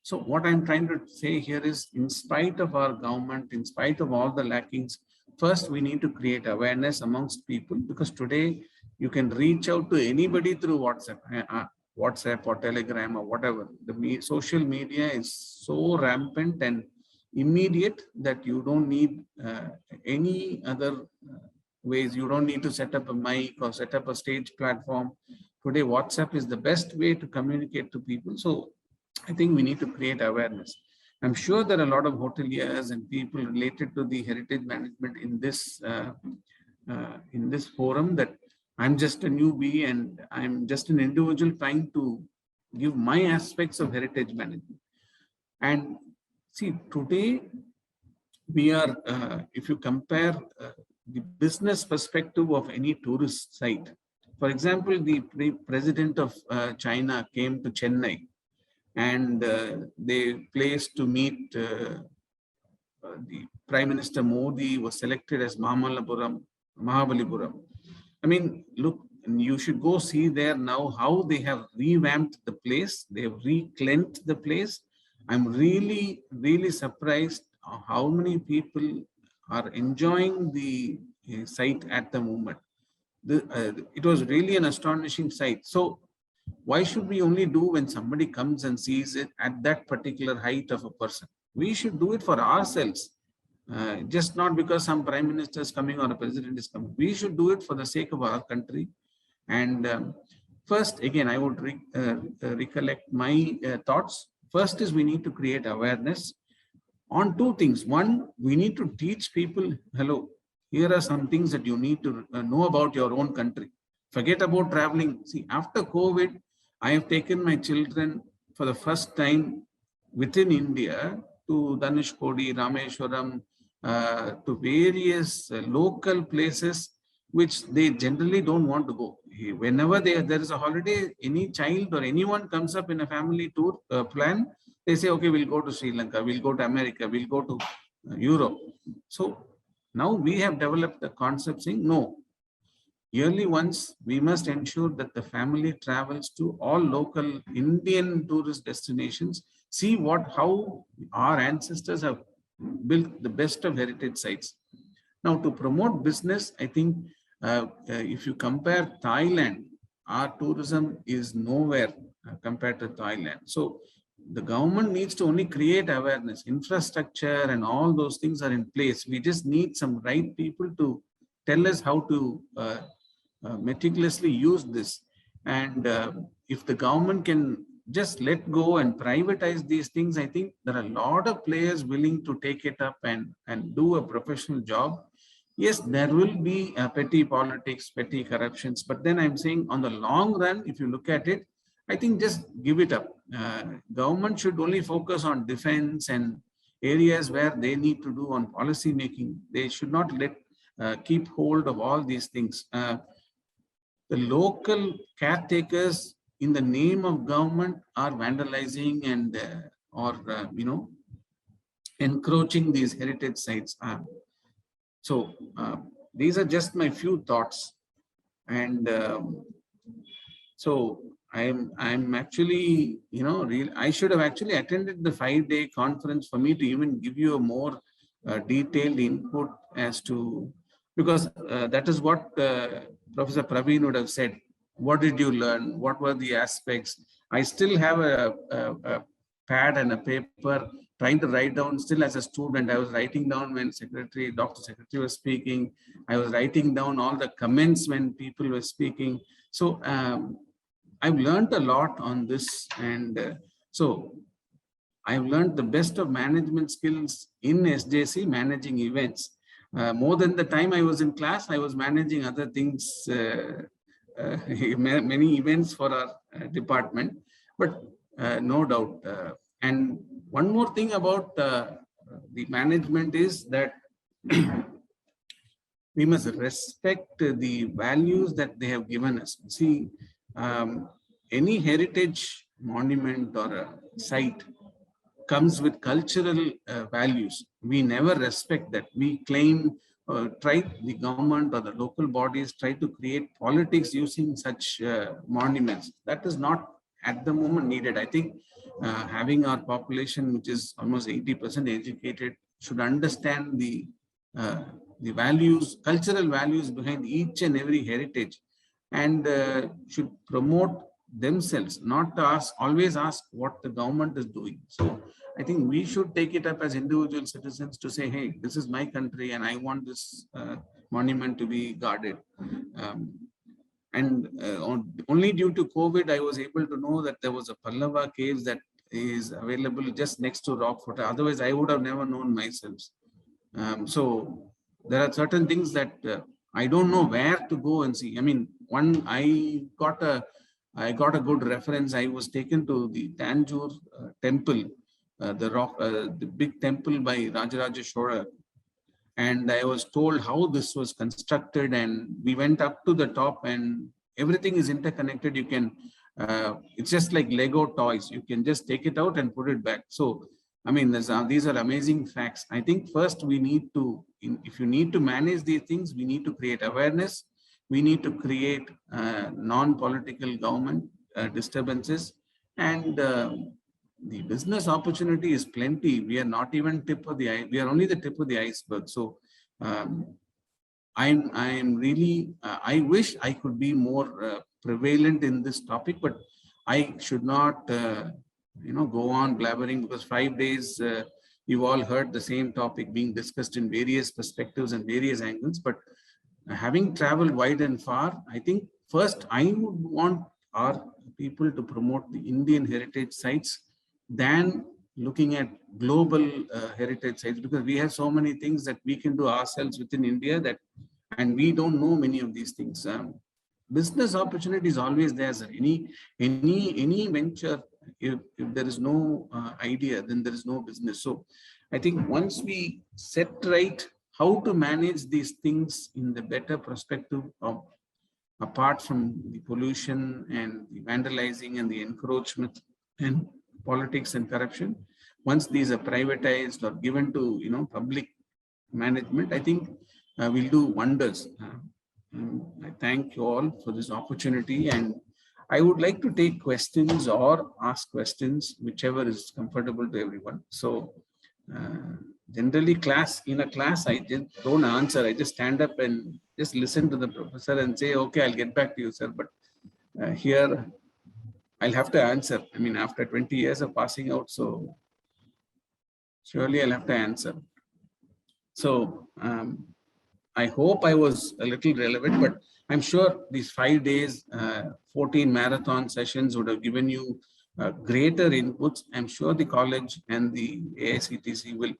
So what I'm trying to say here is, in spite of our government, in spite of all the lackings, first we need to create awareness amongst people, because today you can reach out to anybody through WhatsApp or Telegram or whatever. The social media is so rampant and immediate that you don't need any other ways. You don't need to set up a mic or set up a stage platform. Today, WhatsApp is the best way to communicate to people. So I think we need to create awareness. I'm sure there are a lot of hoteliers and people related to the heritage management in this forum, that I'm just a newbie and I'm just an individual trying to give my aspects of heritage management. And see, today we are, if you compare the business perspective of any tourist site, for example, the president of China came to Chennai and they placed to meet the Prime Minister Modi was selected as Mahabalipuram. I mean, look, you should go see there now how they have revamped the place. They have reclaimed the place. I'm really, really surprised how many people are enjoying the site at the moment. It was really an astonishing sight. So why should we only do when somebody comes and sees it at that particular height of a person? We should do it for ourselves, just not because some prime minister is coming or a president is coming. We should do it for the sake of our country. And first, again, I would recollect my thoughts. First is we need to create awareness on 2 things. One, we need to teach people, hello, here are some things that you need to know about your own country. Forget about traveling. See, after COVID, I have taken my children for the first time within India to Dhanushkodi, Rameshwaram, to various local places which they generally don't want to go. Whenever there is a holiday, any child or anyone comes up in a family tour plan, they say, okay, we'll go to Sri Lanka, we'll go to America, we'll go to Europe. So now we have developed the concept saying, no, yearly once we must ensure that the family travels to all local Indian tourist destinations, see how our ancestors have built the best of heritage sites. Now, to promote business, I think if you compare Thailand, our tourism is nowhere compared to Thailand. So the government needs to only create awareness, infrastructure and all those things are in place. We just need some right people to tell us how to meticulously use this. And if the government can just let go and privatize these things, I think there are a lot of players willing to take it up and do a professional job. Yes, there will be petty politics, petty corruptions, but then I'm saying on the long run, if you look at it, I think just give it up. Government should only focus on defense and areas where they need to do on policy making. They should not keep hold of all these things. The local caretakers in the name of government are vandalizing and encroaching these heritage sites. So these are just my few thoughts, and so I'm actually, I should have actually attended the 5-day conference for me to even give you a more detailed input as to, because that is what Professor Praveen would have said. What did you learn? What were the aspects? I still have a pad and a paper trying to write down. Still as a student, I was writing down when Dr. Secretary was speaking. I was writing down all the comments when people were speaking. So I've learned a lot on this, and so I've learned the best of management skills in SJC, managing events. More than the time I was in class, I was managing other things, many events for our department, but no doubt. And one more thing about the management is that we must respect the values that they have given us. See, any heritage monument or a site comes with cultural values. We never respect that. We claim, the government or the local bodies try to create politics using such monuments. That is not at the moment needed. I think having our population, which is almost 80% educated, should understand the values, cultural values behind each and every heritage, and should promote themselves, not always ask what the government is doing. So I think we should take it up as individual citizens to say, hey, this is my country and I want this monument to be guarded. Only due to COVID, I was able to know that there was a Pallava caves that is available just next to Rockfort. Otherwise, I would have never known myself. So there are certain things that I don't know where to go and see. I mean, I got a good reference. I was taken to the Tanjore temple, the big temple by Rajaraja Chola, and I was told how this was constructed, and we went up to the top and everything is interconnected. You can, it's just like Lego toys. You can just take it out and put it back. So, I mean, these are amazing facts. I think first we need to, if you need to manage these things, we need to create awareness. We need to create non-political government disturbances, and the business opportunity is plenty. We are not even we are only the tip of the iceberg. So I'm really, I wish I could be more prevalent in this topic, but I should not, go on blabbering, because 5 days, you've all heard the same topic being discussed in various perspectives and various angles. But having traveled wide and far, I think first I would want our people to promote the Indian heritage sites than looking at global heritage sites, because we have so many things that we can do ourselves within India and we don't know many of these things. Business opportunity is always there, sir. Any venture, if there is no idea, then there is no business. So I think once we set right how to manage these things in the better perspective of, apart from the pollution and the vandalizing and the encroachment and politics and corruption, once these are privatized or given to public management, I think we'll do wonders. I thank you all for this opportunity, and I would like to take questions or ask questions, whichever is comfortable to everyone. So generally in a class, I just don't answer. I just stand up and just listen to the professor and say, okay, I'll get back to you, sir. But here I'll have to answer. I mean, after 20 years of passing out, so surely I'll have to answer. So I hope I was a little relevant, but I'm sure these 5 days, 14 marathon sessions would have given you greater inputs. I'm sure the college and the AICTC will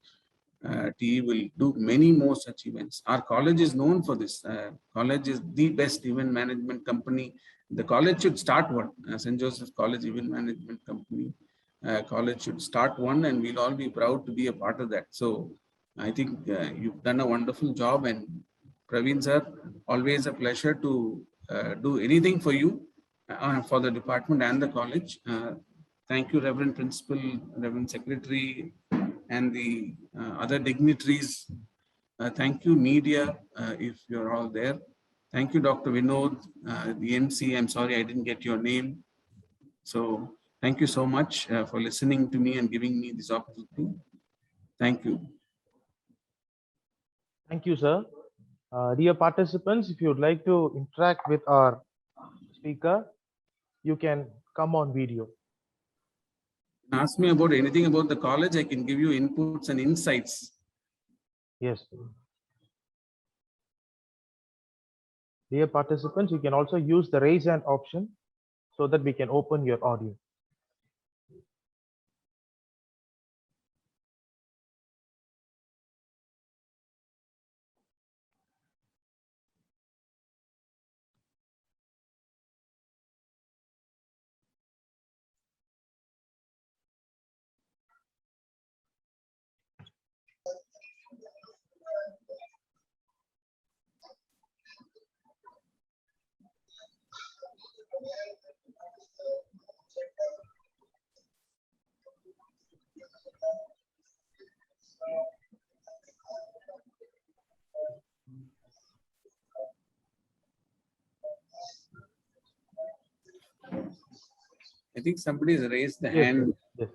do many more such events. Our college is known for this. College is the best event management company. The college should start one. St. Joseph's College Event Management Company. College should start one, and we'll all be proud to be a part of that. So I think you've done a wonderful job, and Praveen sir, always a pleasure to do anything for you, for the department and the college. Thank you, Reverend Principal, Reverend Secretary, and the other dignitaries. Thank you, media, if you're all there. Thank you, Dr. Vinod, the MC. I'm sorry I didn't get your name. So thank you so much for listening to me and giving me this opportunity. Thank you. Thank you, sir. Dear participants, if you would like to interact with our speaker, you can come on video. Ask me about anything about the college, I can give you inputs and insights. Yes. Dear participants, you can also use the raise hand option so that we can open your audio. I think somebody has raised the Yes, hand. sir. Yes.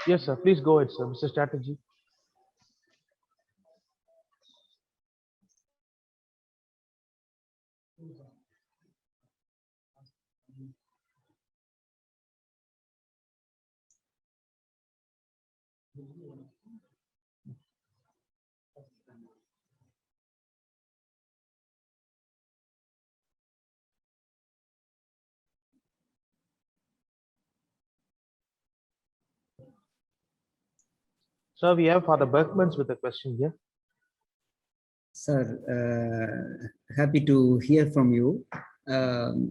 Yes, sir. Please go ahead, sir. Mr. Strategy. Sir, we have Father Berkmans with a question here. Sir, happy to hear from you.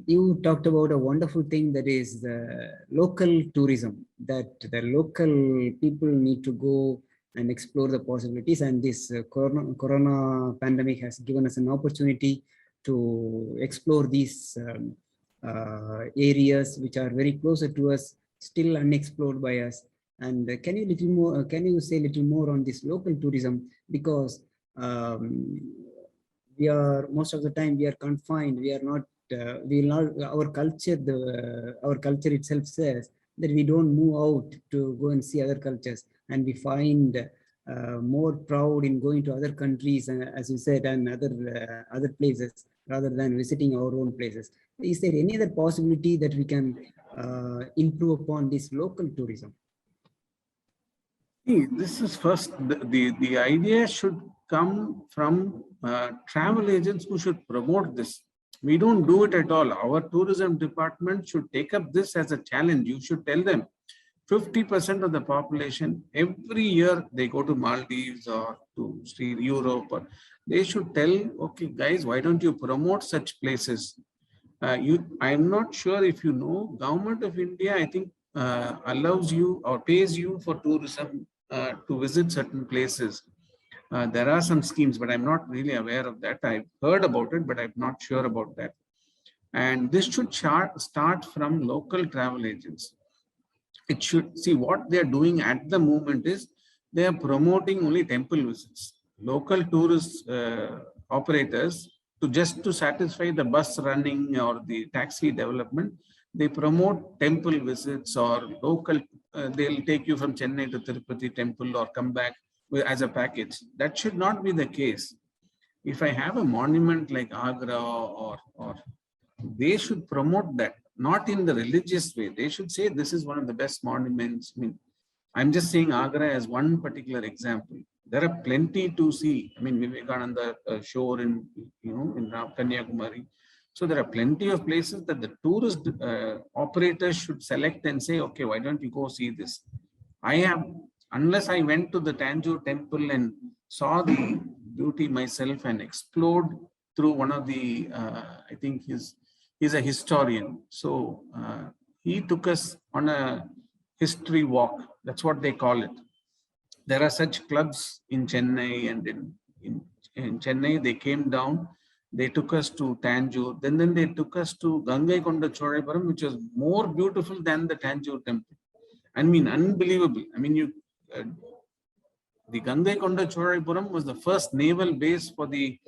You talked about a wonderful thing, that is local tourism, that the local people need to go and explore the possibilities, and this corona pandemic has given us an opportunity to explore these areas which are very closer to us, still unexplored by us. And can you say a little more on this local tourism, because we are most of the time we are confined, we are not our culture itself says that we don't move out to go and see other cultures, and we find more proud in going to other countries, as you said, and other places rather than visiting our own places. Is there any other possibility that we can improve upon this local tourism? See, this is first, the idea should come from travel agents who should promote this. We don't do it at all. Our tourism department should take up this as a challenge. You should tell them 50% of the population, every year they go to Maldives or to Europe, or they should tell, okay, guys, why don't you promote such places? I'm not sure if you know, Government of India, I think, allows you or pays you for tourism to visit certain places. There are some schemes, but I'm not really aware of that. I've heard about it, but I'm not sure about that. And this should start from local travel agents. It should see what they're doing at the moment is they are promoting only temple visits. Local tourist operators, to satisfy the bus running or the taxi development, they promote temple visits or local. They'll take you from Chennai to Tirupati temple or come back as a package. That should not be the case. If I have a monument like Agra or they should promote that, not in the religious way. They should say this is one of the best monuments. I mean, I'm just saying Agra as one particular example. There are plenty to see. I mean, Vivekananda shore in Kanyakumari. So there are plenty of places that the tourist operators should select and say, okay, why don't you go see this? Unless I went to the Tanjore temple and saw the beauty myself and explored through one of the, I think he's a historian. So he took us on a history walk. That's what they call it. There are such clubs in Chennai, and in Chennai, they came down, they took us to Tanjore, then they took us to Gangaikonda Cholaipuram, which was more beautiful than the Tanjore temple. I mean, unbelievable. I mean, the Gangaikonda Cholaipuram was the first naval base for the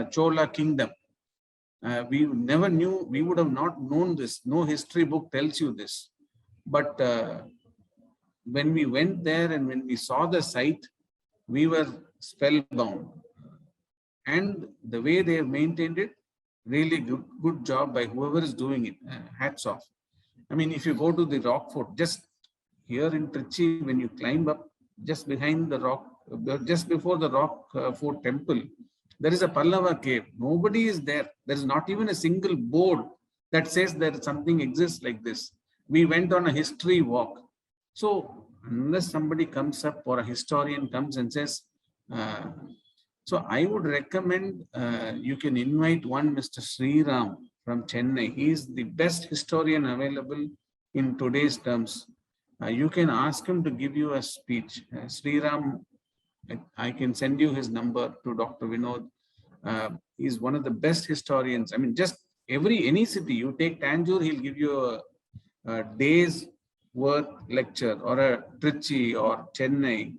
Chola kingdom. We never knew, we would have not known this. No history book tells you this. But when we went there and when we saw the site, we were spellbound. And the way they have maintained it, really good job by whoever is doing it. Hats off. I mean, if you go to the rock fort, just here in Trichy, when you climb up, just behind the rock, just before the rock fort temple, there is a Pallava cave. Nobody is there. There is not even a single board that says that something exists like this. We went on a history walk. So unless somebody comes up or a historian comes and says, so I would recommend you can invite one Mr. Sriram from Chennai. He is the best historian available in today's terms. You can ask him to give you a speech. Sriram, I can send you his number to Dr. Vinod. He's one of the best historians. I mean, just any city, you take Tanjore, he'll give you a day's worth lecture, or a Trichy or Chennai.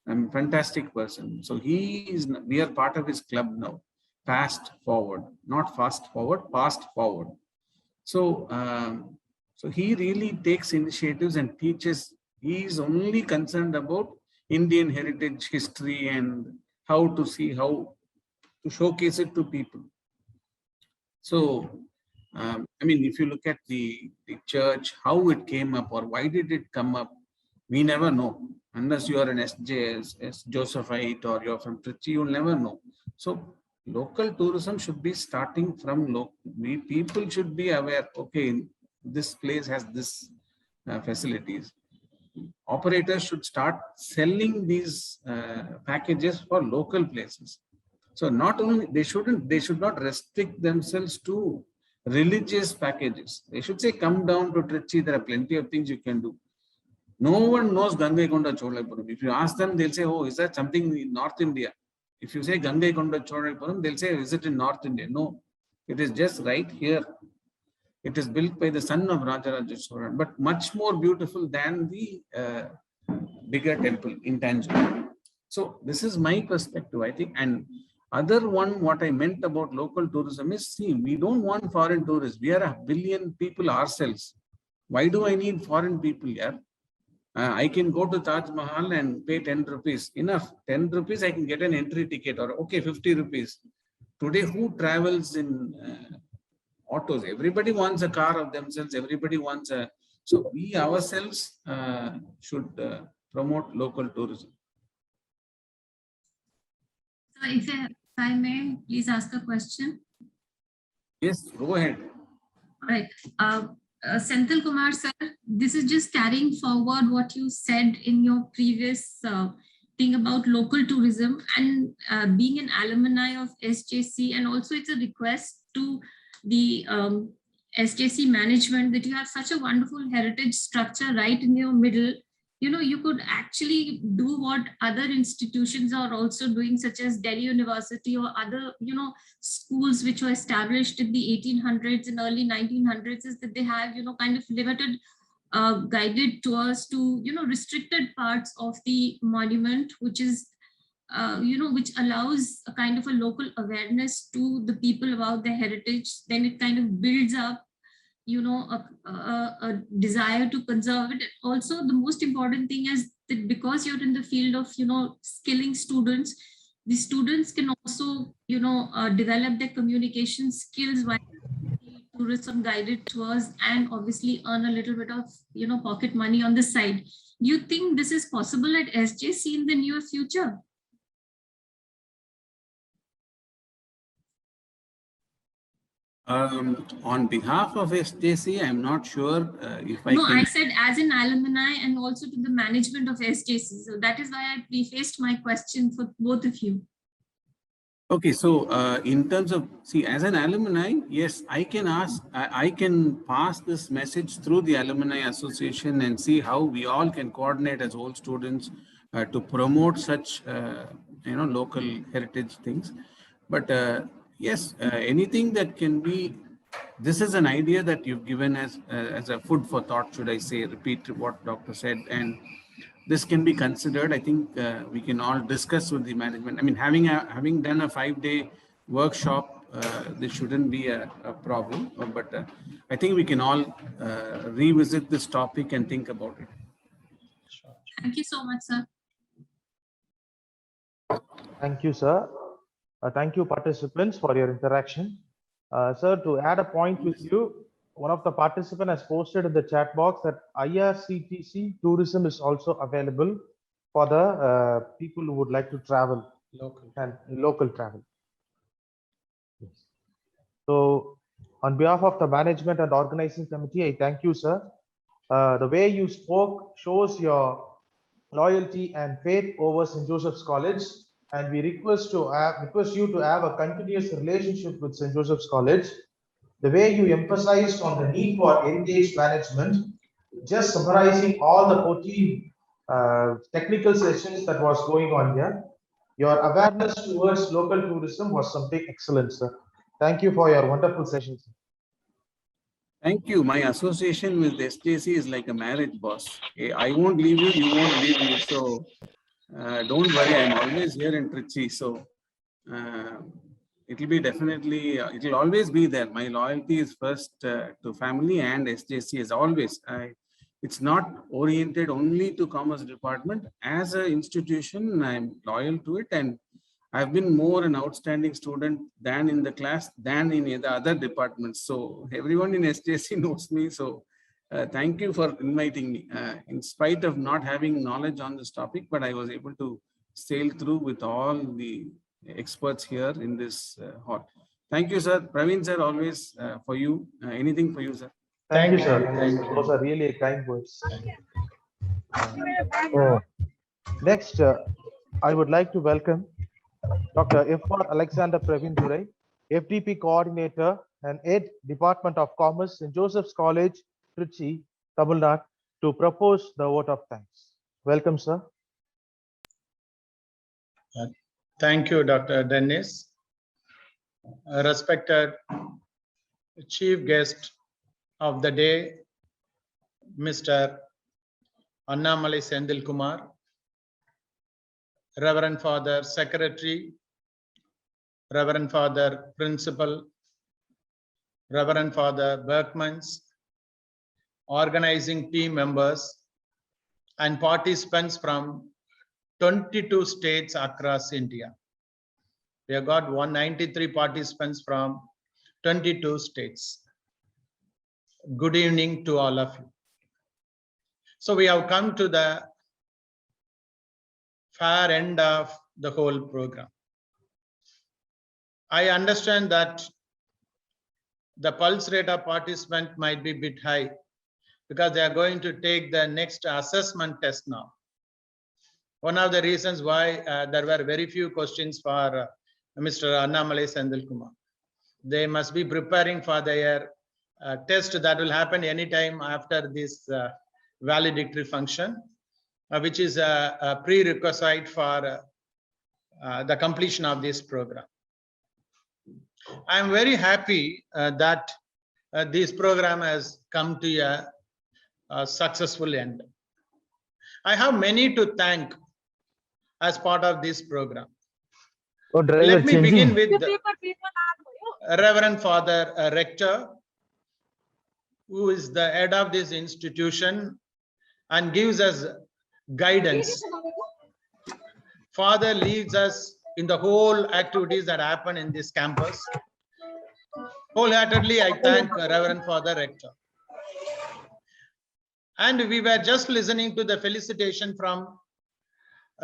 I'm a fantastic person. So we are part of his club now. Fast forward, not fast forward, fast forward. So, so he really takes initiatives and teaches. He is only concerned about Indian heritage, history, and how to to showcase it to people. So, I mean, if you look at the church, how it came up or why did it come up, we never know. Unless you are an SJS, Josephite, or you're from Trichy, you'll never know. So local tourism should be starting from local. People should be aware, okay, this place has this facilities. Operators should start selling these packages for local places. So not only, they should not restrict themselves to religious packages. They should say, come down to Trichy, there are plenty of things you can do. No one knows Gangaikonda Cholaipuram. If you ask them, they'll say, oh, is that something in North India? If you say Gangaikonda Cholaipuram, they'll say, is it in North India? No, it is just right here. It is built by the son of Rajaraja Cholan, but much more beautiful than the bigger temple in Tanjore. So this is my perspective, I think. And other one, what I meant about local tourism is, see, we don't want foreign tourists. We are 1 billion people ourselves. Why do I need foreign people here? I can go to Taj Mahal and pay 10 rupees. Enough. 10 rupees, I can get an entry ticket, or okay, 50 rupees. Today, who travels in autos? Everybody wants a car of themselves. Everybody wants a... So we ourselves should promote local tourism. So if I may please ask a question. Yes, go ahead. All right. Senthil Kumar sir, this is just carrying forward what you said in your previous thing about local tourism, and being an alumni of SJC, and also it's a request to the SJC management that you have such a wonderful heritage structure right in your middle. You know, you could actually do what other institutions are also doing, such as Delhi University or other, you know, schools which were established in the 1800s and early 1900s, is that they have, you know, kind of limited guided tours to, you know, restricted parts of the monument, which is, you know, which allows a kind of a local awareness to the people about their heritage. Then it kind of builds up, you know, a desire to conserve it. Also, the most important thing is that because you're in the field of, you know, skilling students, the students can also, you know, develop their communication skills while tourism guided tours, and obviously earn a little bit of, you know, pocket money on the side. Do you think this is possible at SJC in the near future? On behalf of SJC, I'm not sure if I No, can... I said as an alumni and also to the management of SJC. So that is why I prefaced my question for both of you. Okay, so in terms of, see, as an alumni, yes, I can ask, I can pass this message through the Alumni Association and see how we all can coordinate as old students to promote such, you know, local heritage things. But yes, anything that can be, this is an idea that you've given as a food for thought, should I say, repeat what Doctor said, and this can be considered. I think we can all discuss with the management. I mean, having done a 5-day workshop, this shouldn't be a problem, but I think we can all revisit this topic and think about it. Thank you so much, sir. Thank you, sir. Thank you, participants, for your interaction. Sir, to add a point with you, one of the participant has posted in the chat box that IRCTC tourism is also available for the people who would like to travel and local travel. Yes. So on behalf of the management and organizing committee, I thank you, sir. The way you spoke shows your loyalty and faith over St. Joseph's College, and we request you to have a continuous relationship with St. Joseph's College. The way you emphasized on the need for engaged management, just summarizing all the 14 technical sessions that was going on here, your awareness towards local tourism was something excellent, sir. Thank you for your wonderful sessions. Thank you. My association with SJC is like a marriage, boss. I won't leave you, you won't leave me. So don't worry, I'm always here in Trichy. So it'll be definitely, it'll always be there. My loyalty is first to family and SJC as always. It's not oriented only to Commerce Department. As an institution, I'm loyal to it, and I've been more an outstanding student than in the class, than in the other departments. So everyone in SJC knows me. So thank you for inviting me. In spite of not having knowledge on this topic, but I was able to sail through with all the experts here in this hall. Thank you, sir. Praveen, sir, always for you. Anything for you, sir. Thank you, sir. Those are really kind words. Next, I would like to welcome Dr. F.R. Alexander Praveen Durai, FDP Coordinator and Head Department of Commerce, St. Joseph's College, Trichy, TamilNadu, to propose the vote of thanks. Welcome, sir. Thank you, Dr. Dennis. Respected Chief Guest of the day, Mr. Annamalai Sendilkumar, Reverend Father Secretary, Reverend Father Principal, Reverend Father Berkmans, organizing team members, and participants from 22 states across India. We have got 193 participants from 22 states. Good evening to all of you. So we have come to the far end of the whole program. I understand that the pulse rate of participant might be a bit high because they are going to take the next assessment test now. One of the reasons why there were very few questions for Mr. Annamalai Sendilkumar. They must be preparing for their test that will happen anytime after this valedictory function, which is a prerequisite for the completion of this program. I am very happy that this program has come to a successful end. I have many to thank as part of this program. Let me begin with Reverend Father Rector, who is the head of this institution and gives us guidance. Father leads us in the whole activities that happen in this campus. Wholeheartedly, I thank Reverend Father Rector. And we were just listening to the felicitation from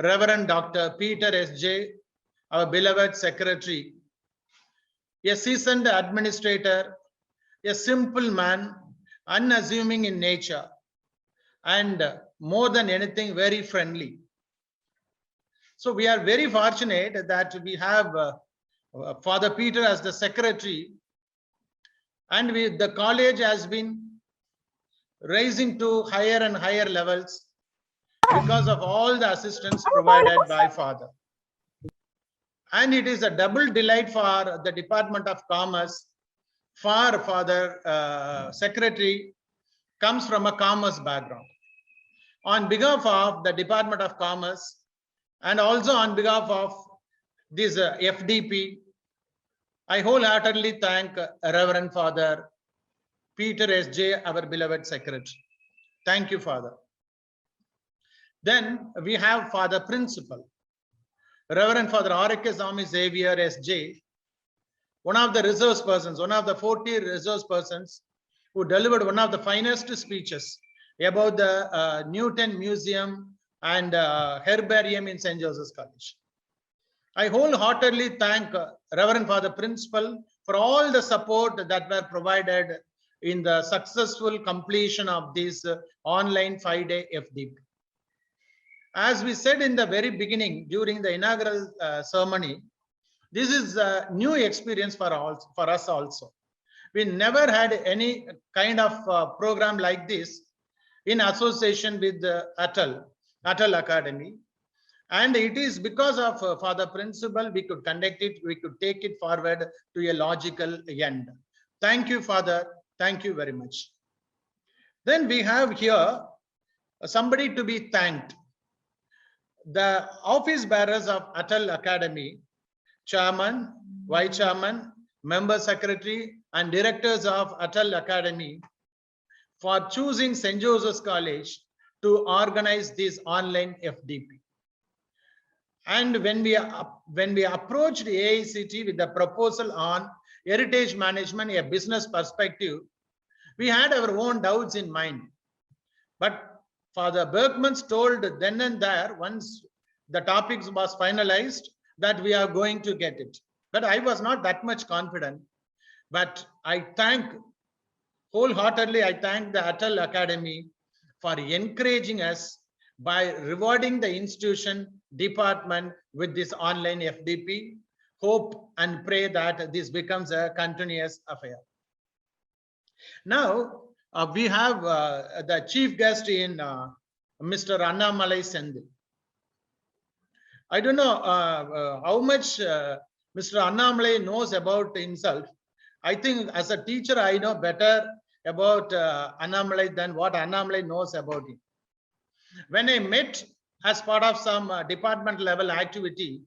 Reverend Dr. Peter S.J., our beloved secretary, a seasoned administrator, a simple man, unassuming in nature, and more than anything, very friendly. So we are very fortunate that we have Father Peter as the secretary, and the college has been rising to higher and higher levels because of all the assistance provided by Father. And it is a double delight for the Department of Commerce. For Father Secretary comes from a commerce background. On behalf of the Department of Commerce and also on behalf of this FDP, I wholeheartedly thank Reverend Father Peter S.J., our beloved secretary. Thank you, Father. Then we have Father Principal, Reverend Father Arakeswamy Xavier S.J., one of the resource persons, one of the 40 resource persons who delivered one of the finest speeches about the Newton Museum and Herbarium in St. Joseph's College. I wholeheartedly thank Reverend Father Principal for all the support that were provided in the successful completion of this online 5-day FDP. As we said in the very beginning during the inaugural ceremony, this is a new experience for us also. We never had any kind of program like this in association with the Atal Academy. And it is because of Father Principal, we could conduct it, we could take it forward to a logical end. Thank you, Father. Thank you very much. Then we have here somebody to be thanked. The office bearers of Atal Academy, Chairman, Vice Chairman, Member Secretary, and Directors of Atal Academy for choosing St. Joseph's College to organize this online FDP. And when we approached the AICT with the proposal on heritage management, a business perspective, we had our own doubts in mind. But Father Berkman told then and there, once the topics was finalized, that we are going to get it. But I was not that much confident. But I thank wholeheartedly, I thank the Atal Academy for encouraging us by rewarding the institution department with this online FDP. Hope and pray that this becomes a continuous affair. Now we have the chief guest in Mr. Annamalai Sendil. I don't know how much Mr. Annamalai knows about himself. I think as a teacher, I know better about Annamalai than what Annamalai knows about him. When I met as part of some department level activity,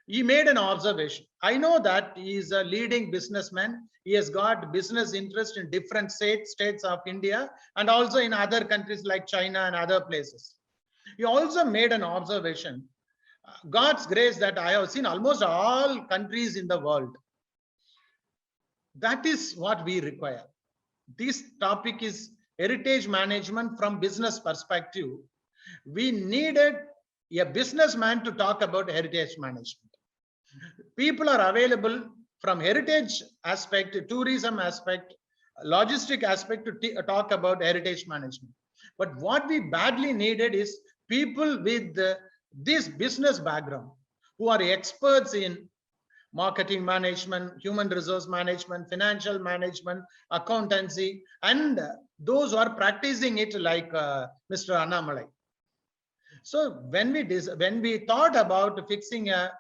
he made an observation. I know that he is a leading businessman. He has got business interest in different states of India and also in other countries like China and other places. He also made an observation. God's grace that I have seen almost all countries in the world. That is what we require. This topic is heritage management from business perspective. We needed a businessman to talk about heritage management. People are available from heritage aspect, tourism aspect, logistic aspect to talk about heritage management. But what we badly needed is people with this business background who are experts in marketing management, human resource management, financial management, accountancy, and those who are practicing it like Mr. Annamalai. So when we thought about fixing a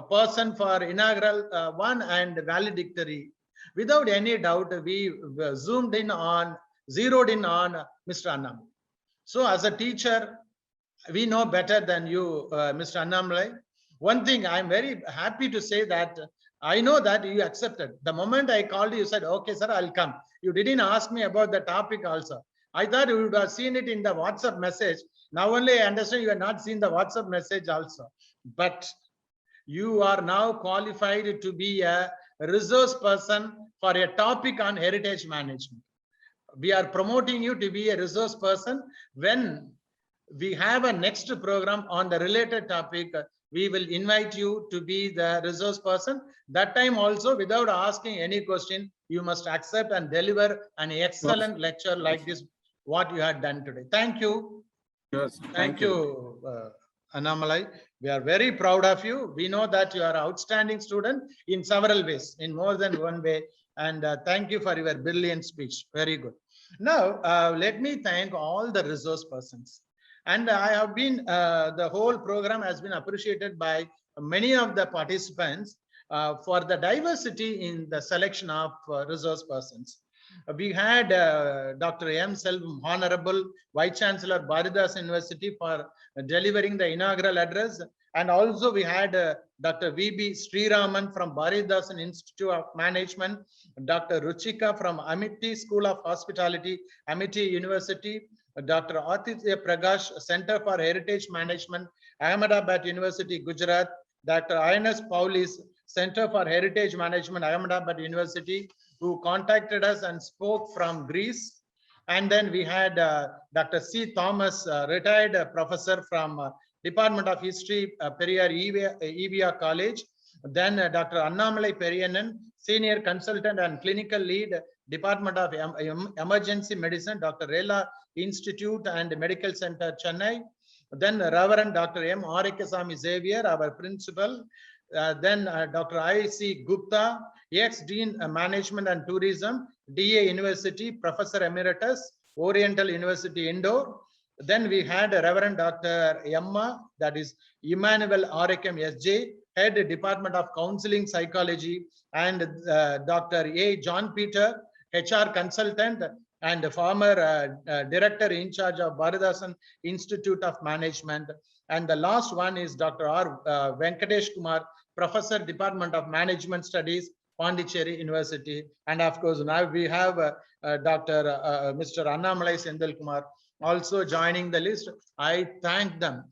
person for inaugural one and valedictory, without any doubt, we zeroed in on Mr. Annamalai. So as a teacher, we know better than you, Mr. Annamalai. One thing I'm very happy to say that I know that you accepted. The moment I called you, you said, okay, sir, I'll come. You didn't ask me about the topic also. I thought you would have seen it in the WhatsApp message. Now only I understand you have not seen the WhatsApp message also. But you are now qualified to be a resource person for a topic on heritage management. We are promoting you to be a resource person. When we have a next program on the related topic, we will invite you to be the resource person. That time also, without asking any question, you must accept and deliver an excellent lecture like this, what you had done today. Thank you. Yes, Thank you, Annamalai. We are very proud of you. We know that you are an outstanding student in several ways, in more than one way. And thank you for your brilliant speech. Very good. Now, let me thank all the resource persons. And I have been, the whole program has been appreciated by many of the participants for the diversity in the selection of resource persons. We had Dr. M. Selvam, Honorable Vice Chancellor, Bharidas University, for delivering the inaugural address. And also we had Dr. V.B. Sriraman from Bharidasan Institute of Management, Dr. Ruchika from Amity School of Hospitality, Amity University, Dr. Aditya Prakash, Center for Heritage Management, Ahmedabad University, Gujarat, Dr. INS Paulis, Center for Heritage Management, Ahmedabad University, who contacted us and spoke from Greece. And then we had Dr. C. Thomas, retired professor from Department of History, Periyar EVA College. Then Dr. Annamalai Periyanan, senior consultant and clinical lead, Department of Emergency Medicine, Dr. Rela Institute and Medical Center, Chennai. Then Reverend Dr. M. Arikasamy Xavier, our principal. Then Dr. I.C. Gupta, ex-Dean Management and Tourism, DA University, Professor Emeritus, Oriental University, Indore. Then we had Reverend Dr. Emma, that is Emmanuel Arekam SJ, Head Department of Counseling Psychology, and Dr. A. John Peter, HR Consultant and former Director in charge of Bharadasan Institute of Management. And the last one is Dr. R. Venkatesh Kumar, Professor, Department of Management Studies, Pondicherry University. And of course, now we have Mr. Annamalai Sendil Kumar also joining the list. I thank them.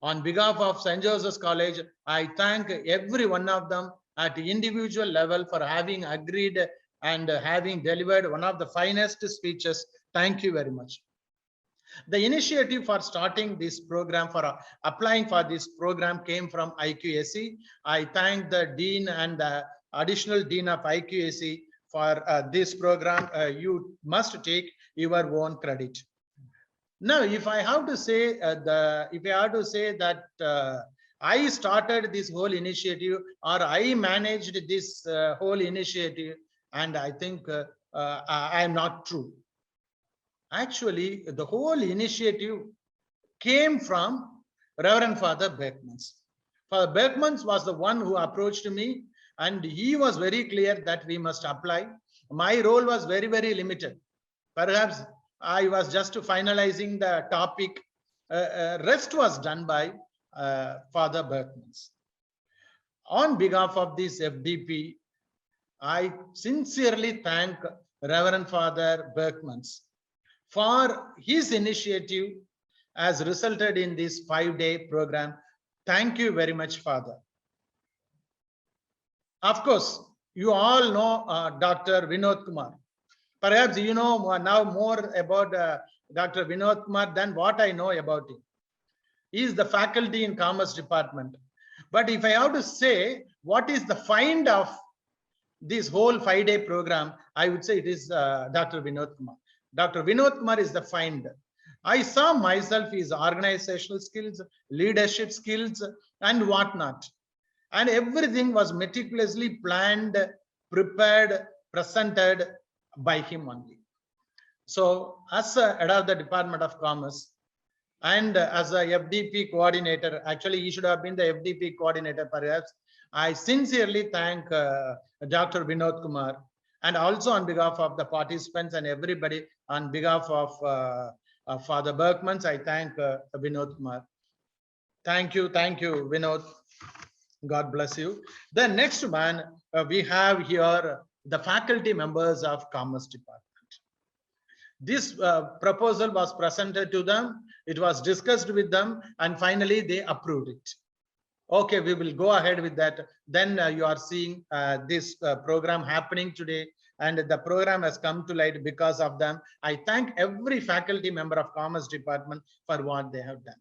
On behalf of St. Joseph's College, I thank every one of them at the individual level for having agreed and having delivered one of the finest speeches. Thank you very much. The initiative for starting this program, for applying for this program, came from IQAC. I thank the Dean and the additional Dean of IQAC for this program. You must take your own credit. Now, if I have to say that I started this whole initiative or I managed this whole initiative, and I think I am not true. Actually, the whole initiative came from Reverend Father Beckmans. Father Beckmans was the one who approached me, and he was very clear that we must apply. My role was very, very limited. Perhaps I was just finalizing the topic. Rest was done by Father Beckmans. On behalf of this FDP, I sincerely thank Reverend Father Beckmans for his initiative has resulted in this 5-day program. Thank you very much, Father. Of course, you all know Dr. Vinod Kumar. Perhaps you know now more about Dr. Vinod Kumar than what I know about him. He is the faculty in Commerce Department. But if I have to say what is the find of this whole 5-day program, I would say it is Dr. Vinod Kumar. Dr. Vinod Kumar is the find. I saw myself his organizational skills, leadership skills, and whatnot. And everything was meticulously planned, prepared, presented by him only. So as a head of the Department of Commerce and as a FDP coordinator, actually he should have been the FDP coordinator perhaps, I sincerely thank Dr. Vinod Kumar, and also on behalf of the participants and everybody, on behalf of Father Beckmans, I thank Vinod Kumar. Thank you, Vinod. God bless you. The next one, we have here the faculty members of Commerce Department. This proposal was presented to them, it was discussed with them, and finally they approved it. Okay, we will go ahead with that. Then you are seeing this program happening today, and the program has come to light because of them. I thank every faculty member of Commerce Department for what they have done.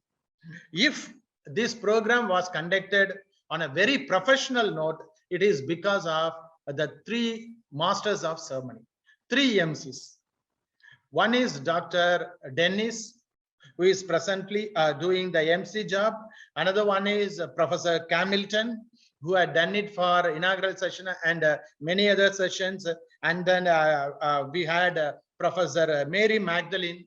If this program was conducted on a very professional note, it is because of the 3 masters of ceremony, 3 MCs. One is Dr. Dennis, who is presently doing the MC job. Another one is Professor Hamilton, who had done it for inaugural session and many other sessions. And then we had Professor Mary Magdalene.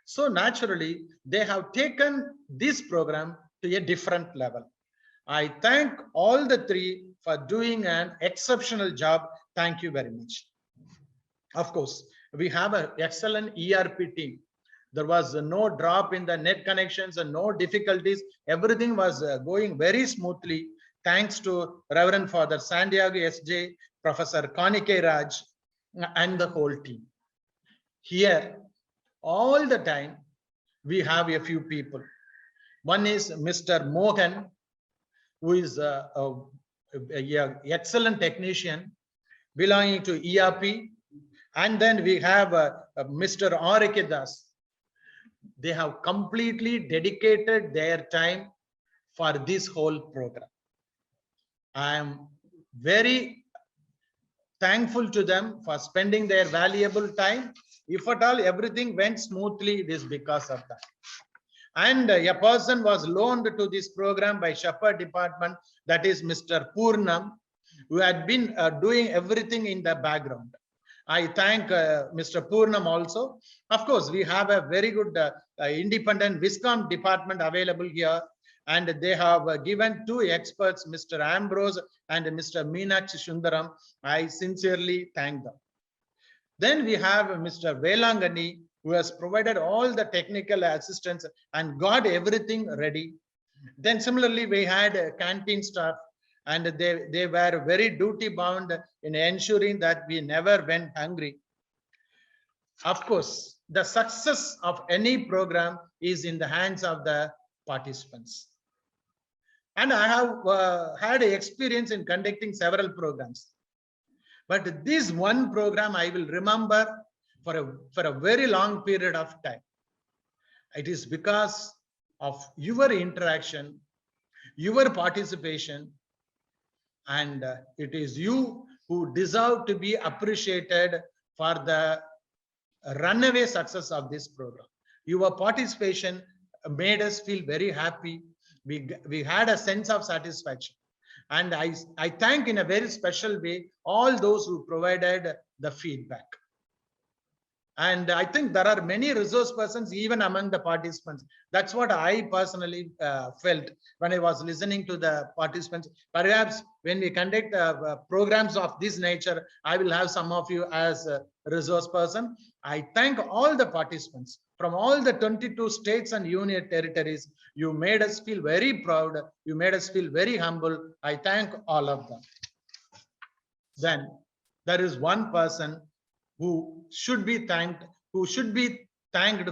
So naturally, they have taken this program to a different level. I thank all the 3 for doing an exceptional job. Thank you very much. Of course, we have an excellent ERP team. There was no drop in the net connections and no difficulties. Everything was going very smoothly. Thanks to Reverend Father Santiago SJ, Professor Kanike Raj, and the whole team. Here, all the time, we have a few people. One is Mr. Mohan, who is an excellent technician. belonging to ERP. And then we have Mr. Aurikidas. They have completely dedicated their time for this whole program. I am very thankful to them for spending their valuable time. If at all everything went smoothly, it is because of that. And a person was loaned to this program by Shepherd Department, that is Mr. Purnam, who had been doing everything in the background. I thank Mr. Purnam also. Of course, we have a very good independent Viscom department available here, and they have given two experts, Mr. Ambrose and Mr. Meenakshi Sundaram. I sincerely thank them. Then we have Mr. Velangani, who has provided all the technical assistance and got everything ready. Then similarly, we had canteen staff, and they were very duty bound in ensuring that we never went hungry. Of course, the success of any program is in the hands of the participants. And I have had experience in conducting several programs. But this one program I will remember for a very long period of time. It is because of your interaction, your participation, and it is you who deserve to be appreciated for the runaway success of this program. Your participation made us feel very happy. We had a sense of satisfaction. And I thank in a very special way all those who provided the feedback. And I think there are many resource persons even among the participants. That's what I personally felt when I was listening to the participants. Perhaps when we conduct programs of this nature, I will have some of you as a resource person. I thank all the participants from all the 22 states and union territories. You made us feel very proud. You made us feel very humble. I thank all of them. Then there is one person who should be thanked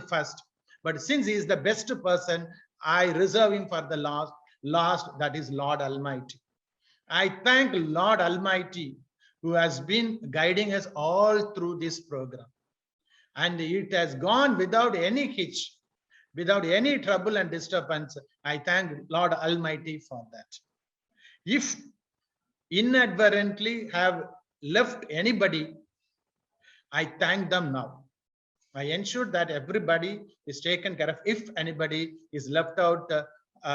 first. But since he is the best person, I reserve him for the last, that is Lord Almighty. I thank Lord Almighty who has been guiding us all through this program. And it has gone without any hitch, without any trouble and disturbance. I thank Lord Almighty for that. If inadvertently have left anybody, I thank them now. I ensure that everybody is taken care of. If anybody is left out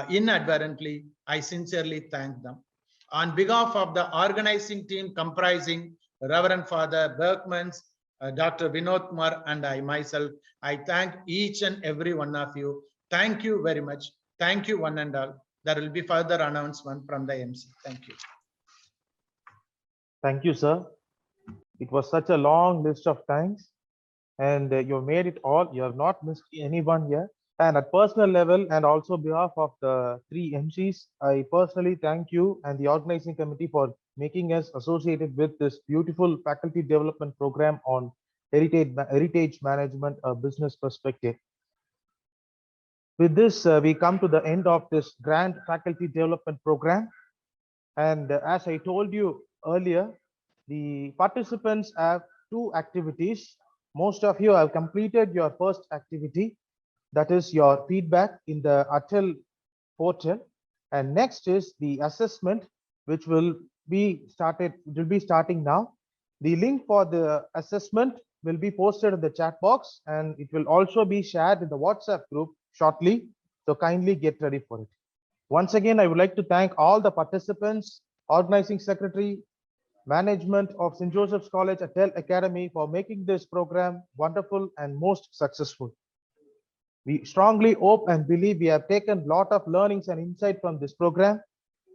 inadvertently, I sincerely thank them. On behalf of the organizing team comprising Reverend Father Berkmans, Dr. Vinod Kumar, and I myself, I thank each and every one of you. Thank you very much. Thank you one and all. There will be further announcement from the MC. Thank you. Thank you, sir. It was such a long list of thanks, and you made it all. You have not missed anyone here. And at personal level, and also on behalf of the three MCs, I personally thank you and the organizing committee for making us associated with this beautiful faculty development program on heritage management, a business perspective. With this, we come to the end of this grand faculty development program. And as I told you earlier, the participants have two activities. Most of you have completed your first activity, that is your feedback in the Atal portal. And next is the assessment, which will be starting now. The link for the assessment will be posted in the chat box, and it will also be shared in the WhatsApp group shortly. So kindly get ready for it. Once again, I would like to thank all the participants, organizing secretary, management of St. Joseph's College Atal Academy for making this program wonderful and most successful. We strongly hope and believe we have taken a lot of learnings and insight from this program,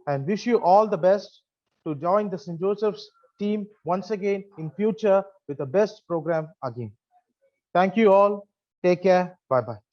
and wish you all the best to join the St. Joseph's team once again in future with the best program again. Thank you all. Take care. Bye-bye.